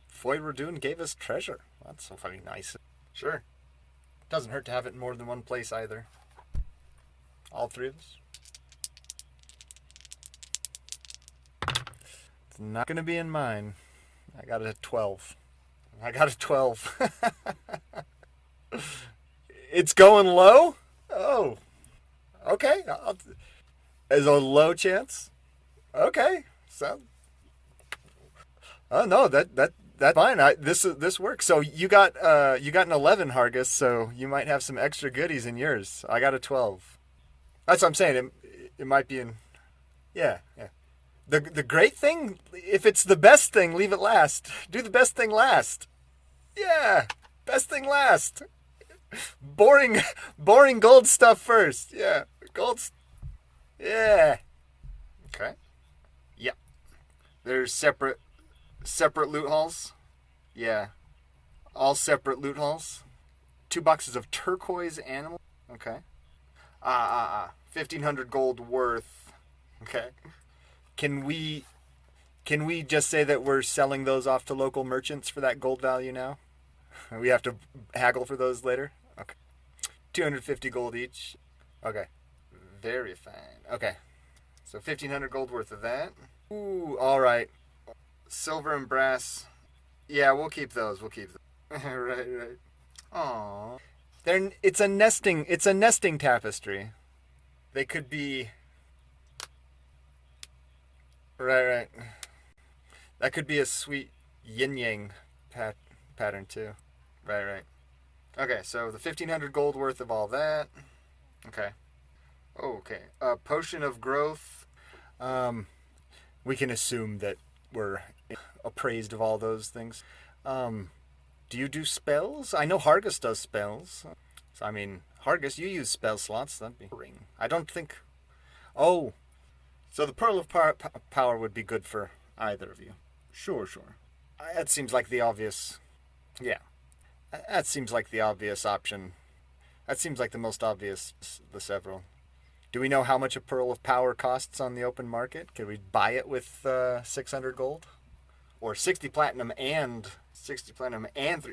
Foy Radoon gave us treasure. That's so fucking nice. Sure. Doesn't hurt to have it in more than one place either. All three of us. It's not going to be in mine. I got a 12. It's going low? Oh. Okay. There's a low chance? Okay. So. Oh no, that's fine. This works. So you got an 11, Hargus. So you might have some extra goodies in yours. I got a 12. That's what I'm saying. It might be in. Yeah. The great thing, if it's the best thing, leave it last. Do the best thing last. Yeah, best thing last. Boring gold stuff first. Yeah, Yeah. Okay. Yeah. There's separate loot halls. Yeah. All separate loot halls. 2 boxes of turquoise animal. Okay. 1,500 gold worth. Okay. Can we just say that we're selling those off to local merchants for that gold value now? We have to haggle for those later? Okay. 250 gold each. Okay. Very fine. Okay. So 1,500 gold worth of that. Ooh, alright. Silver and brass. Yeah, we'll keep those. Right. Aww. It's a nesting tapestry. They could be... Right. That could be a sweet yin-yang pattern too. Right. Okay, so the 1,500 gold worth of all that. Okay. Potion of growth. We can assume that we're appraised of all those things. Do you do spells? I know Hargus does spells. So, I mean, Hargus, you use spell slots. That'd be ring. I don't think. Oh, so the Pearl of Power would be good for either of you. Sure, sure. That seems like the obvious. Yeah, that seems like the obvious option. That seems like the most obvious of the several. Do we know how much a Pearl of Power costs on the open market? Can we buy it with 600 gold? Or 60 platinum and 3,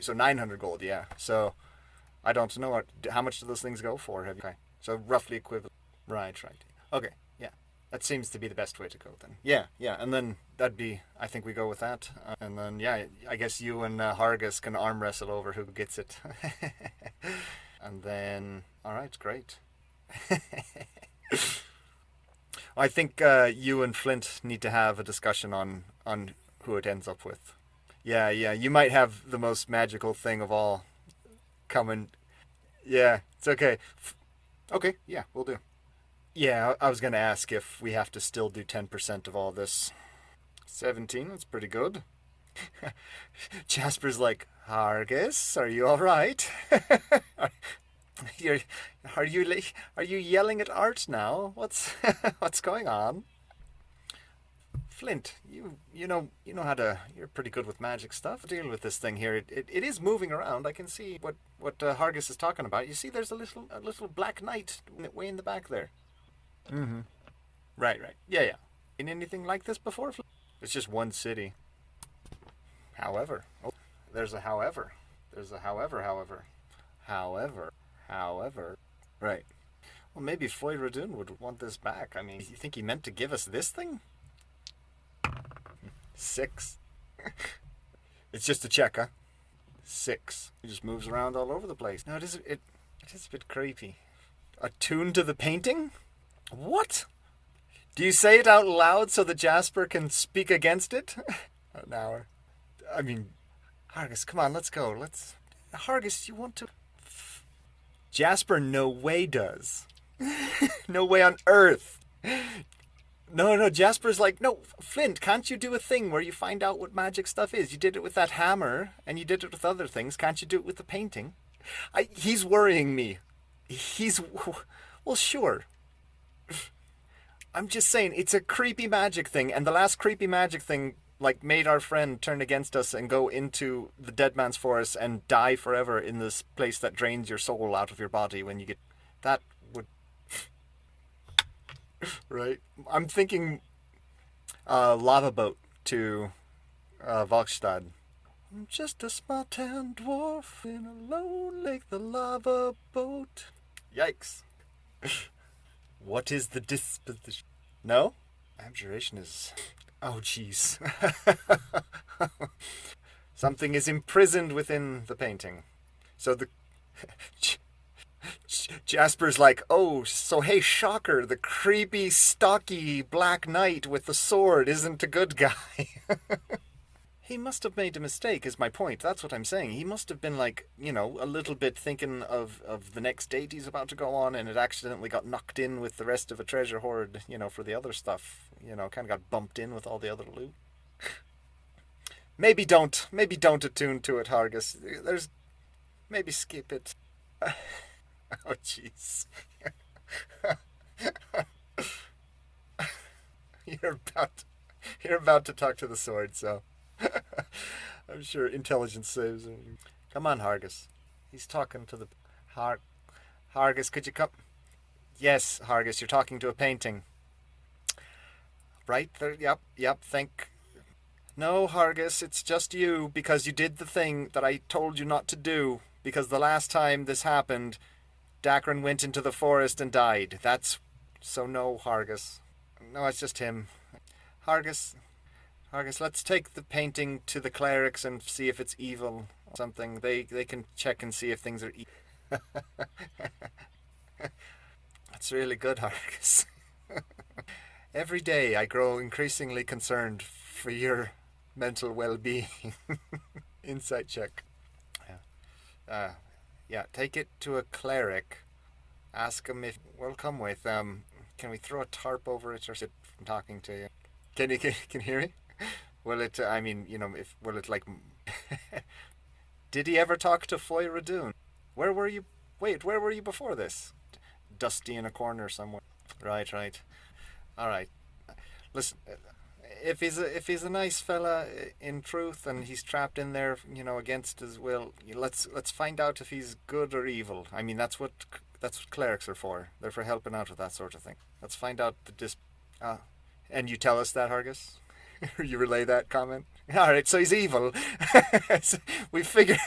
so 900 gold, yeah. So I don't know how much do those things go for. Okay, so roughly equivalent. Right. Okay, yeah. That seems to be the best way to go then. Yeah, and then that'd be, I think we go with that. And then, yeah, I guess you and Hargus can arm wrestle over who gets it. And then, all right, great. I think you and Flint need to have a discussion on who it ends up with. Yeah, you might have the most magical thing of all coming. Yeah, it's okay. Okay, yeah, we'll do. Yeah, I was going to ask if we have to still do 10% of all this. 17, that's pretty good. Jasper's like, Hargus, are you all right? Are you yelling at Art now? What's going on? Flint, you know how to. You're pretty good with magic stuff. Deal with this thing here. It is moving around. I can see what Hargus is talking about. You see, there's a little black knight way in the back there. Mm-hmm. Right. Yeah. Seen anything like this before? It's just one city. However, there's a however. However. Right. Well, maybe Foyradun would want this back. I mean, you think he meant to give us this thing? 6. It's just a check, huh? 6. He just moves around all over the place. No, it is a bit creepy. Attuned to the painting? What? Do you say it out loud so that Jasper can speak against it? An hour. I mean, Hargus, come on, let's go. Hargus, you want to... Jasper no way does. No way on earth. No, Jasper's like, no, Flint, can't you do a thing where you find out what magic stuff is? You did it with that hammer, and you did it with other things. Can't you do it with the painting? He's worrying me. Well, sure. I'm just saying, it's a creepy magic thing, and the last creepy magic thing, like, made our friend turn against us and go into the dead man's forest and die forever in this place that drains your soul out of your body when you get... That would... Right? I'm thinking lava boat to Volkstad. I'm just a small town dwarf in a lone lake, the lava boat. Yikes. What is the disposition? No? Abjuration is... Oh, jeez. Something is imprisoned within the painting. So the... Jasper's like, oh, so hey, shocker, the creepy, stocky black knight with the sword isn't a good guy. He must have made a mistake, is my point. That's what I'm saying. He must have been like, a little bit thinking of the next date he's about to go on, and it accidentally got knocked in with the rest of a treasure hoard, for the other stuff. Kind of got bumped in with all the other loot. Maybe don't attune to it, Hargus. Maybe skip it. Oh, jeez. You're about to talk to the sword, so I'm sure intelligence saves him. Come on, Hargus. He's talking to the... Hargus, could you come... Yes, Hargus, you're talking to a painting. Right there, yep, No, Hargus, it's just you, because you did the thing that I told you not to do, because the last time this happened, Dacron went into the forest and died. So no, Hargus. No, it's just him. Hargus, let's take the painting to the clerics and see if it's evil or something. They can check and see if things are evil. That's really good, Hargus. Every day I grow increasingly concerned for your mental well-being. Insight check. Yeah, take it to a cleric. Ask him if... Well, come with. Can we throw a tarp over it or sit from talking to you? Can you hear me? Will it, will it like... Did he ever talk to Foyradun? Where were you Wait, where were you before this? Dusty in a corner somewhere. Right. All right. Listen, if he's a nice fella in truth, and he's trapped in there, against his will, let's find out if he's good or evil. I mean, that's what clerics are for. They're for helping out with that sort of thing. Let's find out and you tell us that, Hargus? You relay that comment? All right, so he's evil. we figured.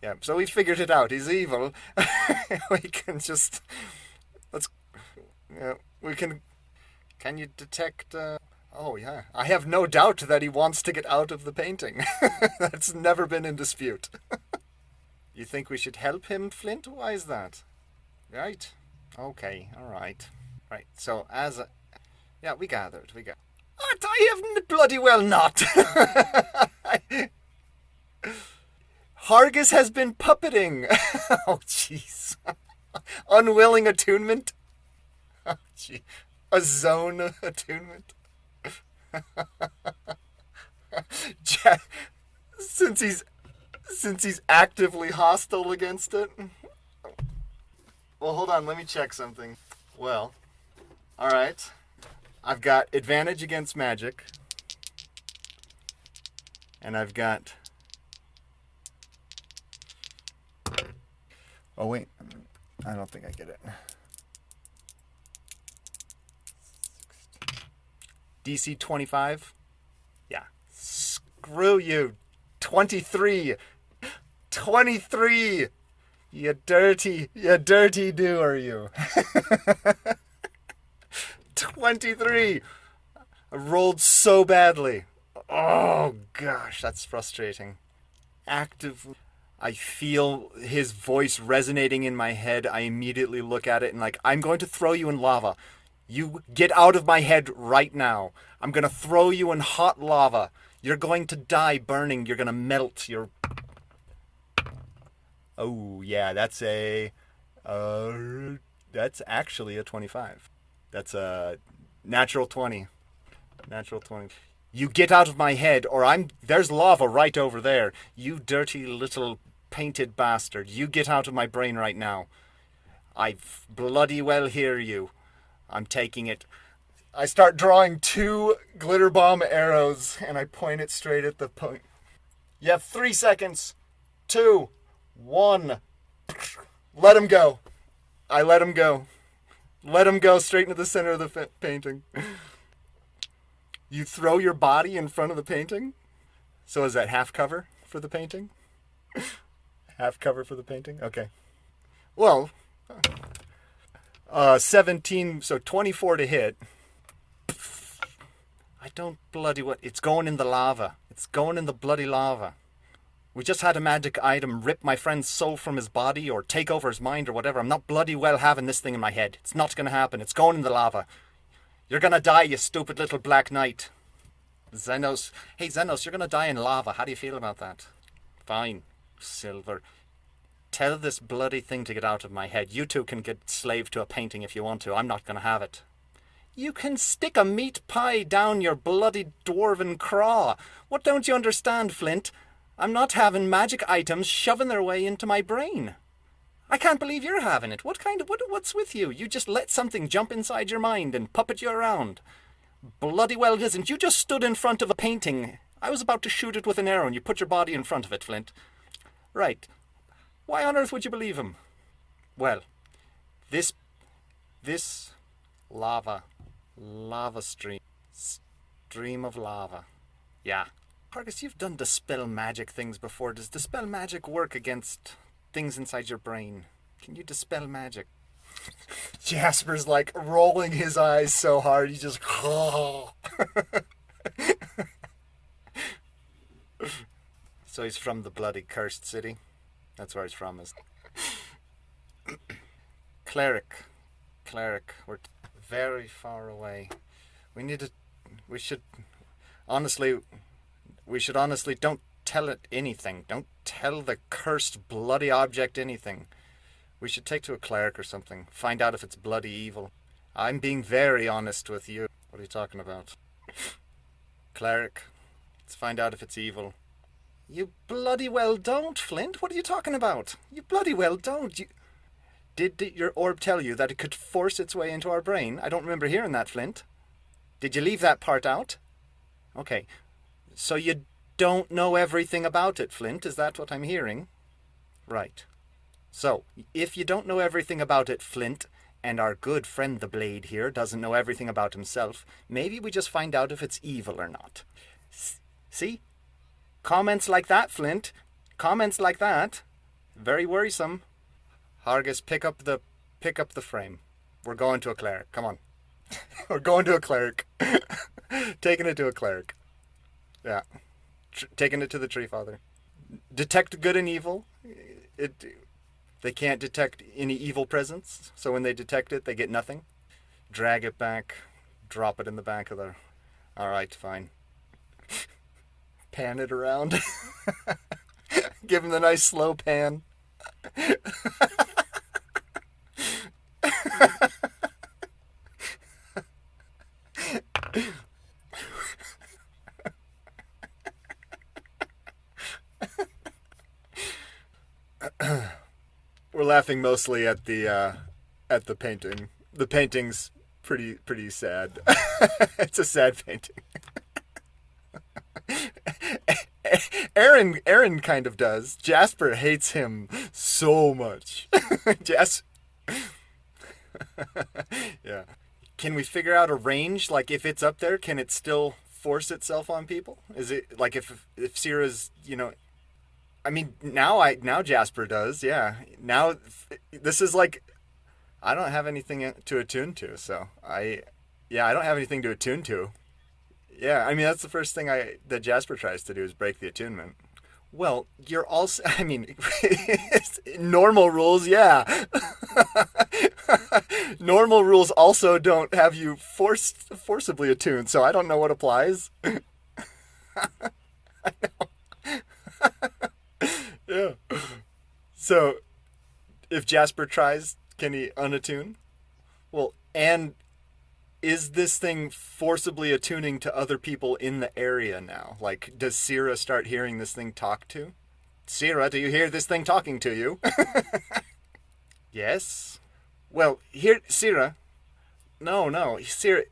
Yeah, so we figured it out. He's evil. We can just let's. We can. Can you detect? Oh yeah, I have no doubt that he wants to get out of the painting. That's never been in dispute. You think we should help him, Flint? Why is that? Right. Okay. All right. Right. So yeah, we gathered. What? I have bloody well not. Hargus has been puppeting. Oh, jeez. Unwilling attunement. Oh, gee. A zone attunement. Since he's actively hostile against it. Well, hold on. Let me check something. Well, all right. I've got advantage against magic. And I've got... Oh, wait. I don't think I get it. DC 25? Yeah. Screw you. 23. 23! You dirty doer, you. 23! I rolled so badly. Oh, gosh, that's frustrating. I feel his voice resonating in my head. I immediately look at it and I'm going to throw you in lava. You get out of my head right now. I'm going to throw you in hot lava. You're going to die burning. You're going to melt. Oh, yeah, that's that's actually a 25. That's a natural 20. Natural 20. You get out of my head, or there's lava right over there. You dirty little painted bastard. You get out of my brain right now. I bloody well hear you. I'm taking it. I start drawing 2 glitter bomb arrows, and I point it straight at the point. You have 3 seconds. 2, 1. Let him go. I let him go. Let him go straight into the center of the painting. You throw your body in front of the painting? So is that half cover for the painting? Half cover for the painting? Okay. Well, 17, so 24 to hit. I don't bloody what. It's going in the lava. It's going in the bloody lava. We just had a magic item rip my friend's soul from his body or take over his mind or whatever. I'm not bloody well having this thing in my head. It's not going to happen. It's going in the lava. You're going to die, you stupid little black knight. Xenos. Hey, Xenos, you're going to die in lava. How do you feel about that? Fine, Silver. Tell this bloody thing to get out of my head. You two can get slave to a painting if you want to. I'm not going to have it. You can stick a meat pie down your bloody dwarven craw. What don't you understand, Flint? I'm not having magic items shoving their way into my brain. I can't believe you're having it. What's with you? You just let something jump inside your mind and puppet you around. Bloody well it isn't. You just stood in front of a painting. I was about to shoot it with an arrow and you put your body in front of it, Flint. Right. Why on earth would you believe him? Well, this lava stream of lava. Yeah. Hargus, you've done dispel magic things before. Does dispel magic work against things inside your brain? Can you dispel magic? Jasper's rolling his eyes so hard he just So he's from the bloody cursed city. That's where he's from. Cleric, we're very far away. We should honestly don't tell it anything. Don't tell the cursed bloody object anything. We should take to a cleric or something. Find out if it's bloody evil. I'm being very honest with you. What are you talking about? Cleric, let's find out if it's evil. You bloody well don't, Flint. What are you talking about? You bloody well don't. Did your orb tell you that it could force its way into our brain? I don't remember hearing that, Flint. Did you leave that part out? Okay. So you don't know everything about it, Flint. Is that what I'm hearing? Right. So, if you don't know everything about it, Flint, and our good friend the Blade here doesn't know everything about himself, maybe we just find out if it's evil or not. See? Comments like that, Flint. Comments like that. Very worrisome. Hargus, pick up the frame. We're going to a cleric. Come on. We're going to a cleric. Taking it to a cleric. Yeah. Taking it to the Tree Father. Detect good and evil. They can't detect any evil presence, so when they detect it, they get nothing. Drag it back. Drop it in the back of the... Alright, fine. Pan it around. Give him the nice slow pan. We're laughing mostly at the painting. The painting's pretty sad. It's a sad painting. Aaron kind of does. Jasper hates him so much. Yeah. Can we figure out a range? Like, if it's up there, can it still force itself on people? Is it like if Sierra's, I mean, now Jasper does. Yeah. Now this is like, I don't have anything to attune to, so I don't have anything to attune to. Yeah, I mean, that's the first thing that Jasper tries to do is break the attunement. Well, you're also, I mean, normal rules, yeah. Normal rules also don't have you forcibly attuned, so I don't know what applies. I know. Yeah. So, if Jasper tries, can he unattune? Well, and is this thing forcibly attuning to other people in the area now? Like, does Sierra start hearing this thing talk to? Sierra, do you hear this thing talking to you? Yes? Well, here, Sierra. No, Sierra.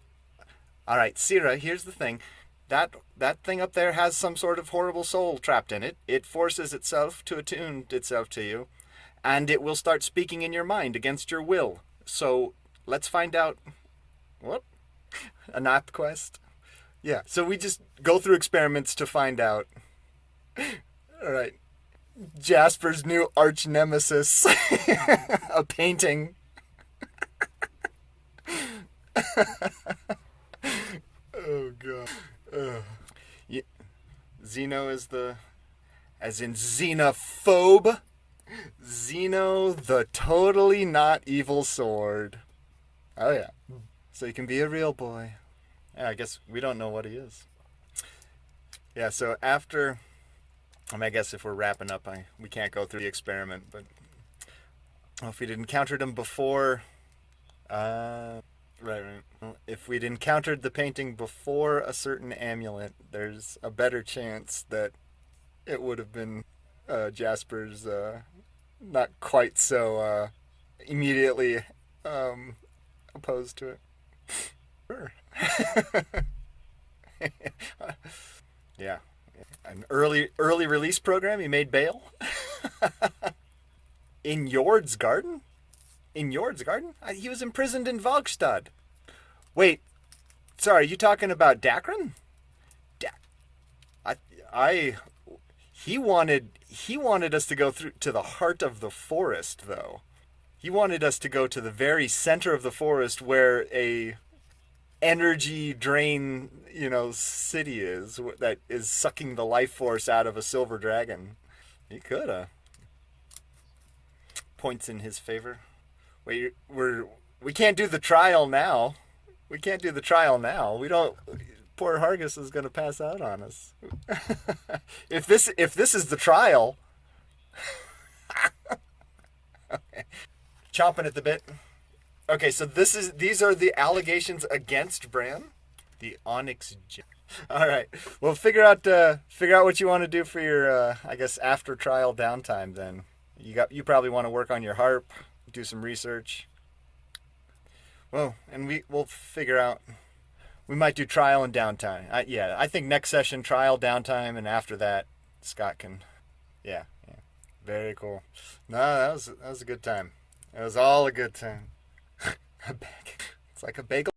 All right, Sierra, here's the thing. That thing up there has some sort of horrible soul trapped in it. It forces itself to attune itself to you, and it will start speaking in your mind against your will. So, let's find out... What? A nap quest? Yeah, so we just go through experiments to find out. Alright. Jasper's new arch nemesis. A painting. Oh, God. Yeah. Xeno is the... As in xenophobe. Xeno, the totally not evil sword. Oh, yeah. So you can be a real boy. Yeah, I guess we don't know what he is. Yeah, so after... I mean, I guess if we're wrapping up, we can't go through the experiment, but... Well, if we'd encountered him before... Right. Well, if we'd encountered the painting before a certain amulet, there's a better chance that it would have been Jasper's not quite so immediately opposed to it. Sure. Yeah. An early release program, he made bail. In Jord's garden? In Jord's garden? He was imprisoned in Valkstad. Wait, sorry, you talking about Dakron? He wanted us to go through to the heart of the forest, though. He wanted us to go to the very center of the forest where a energy drain, city is that is sucking the life force out of a silver dragon. He coulda. Points in his favor. Wait, we can't do the trial now. We can't do the trial now. We don't. Poor Hargus is going to pass out on us. If this is the trial. Okay. Chomping at the bit. Okay, so these are the allegations against Bran, the Onyx Gem. All right, well, figure out what you want to do for your I guess after trial downtime. Then you probably want to work on your harp, do some research. Well, and we'll figure out. We might do trial and downtime. I think next session trial, downtime, and after that, Scott can. Yeah. Very cool. No, that was a good time. It was all a good time. It's like a bagel.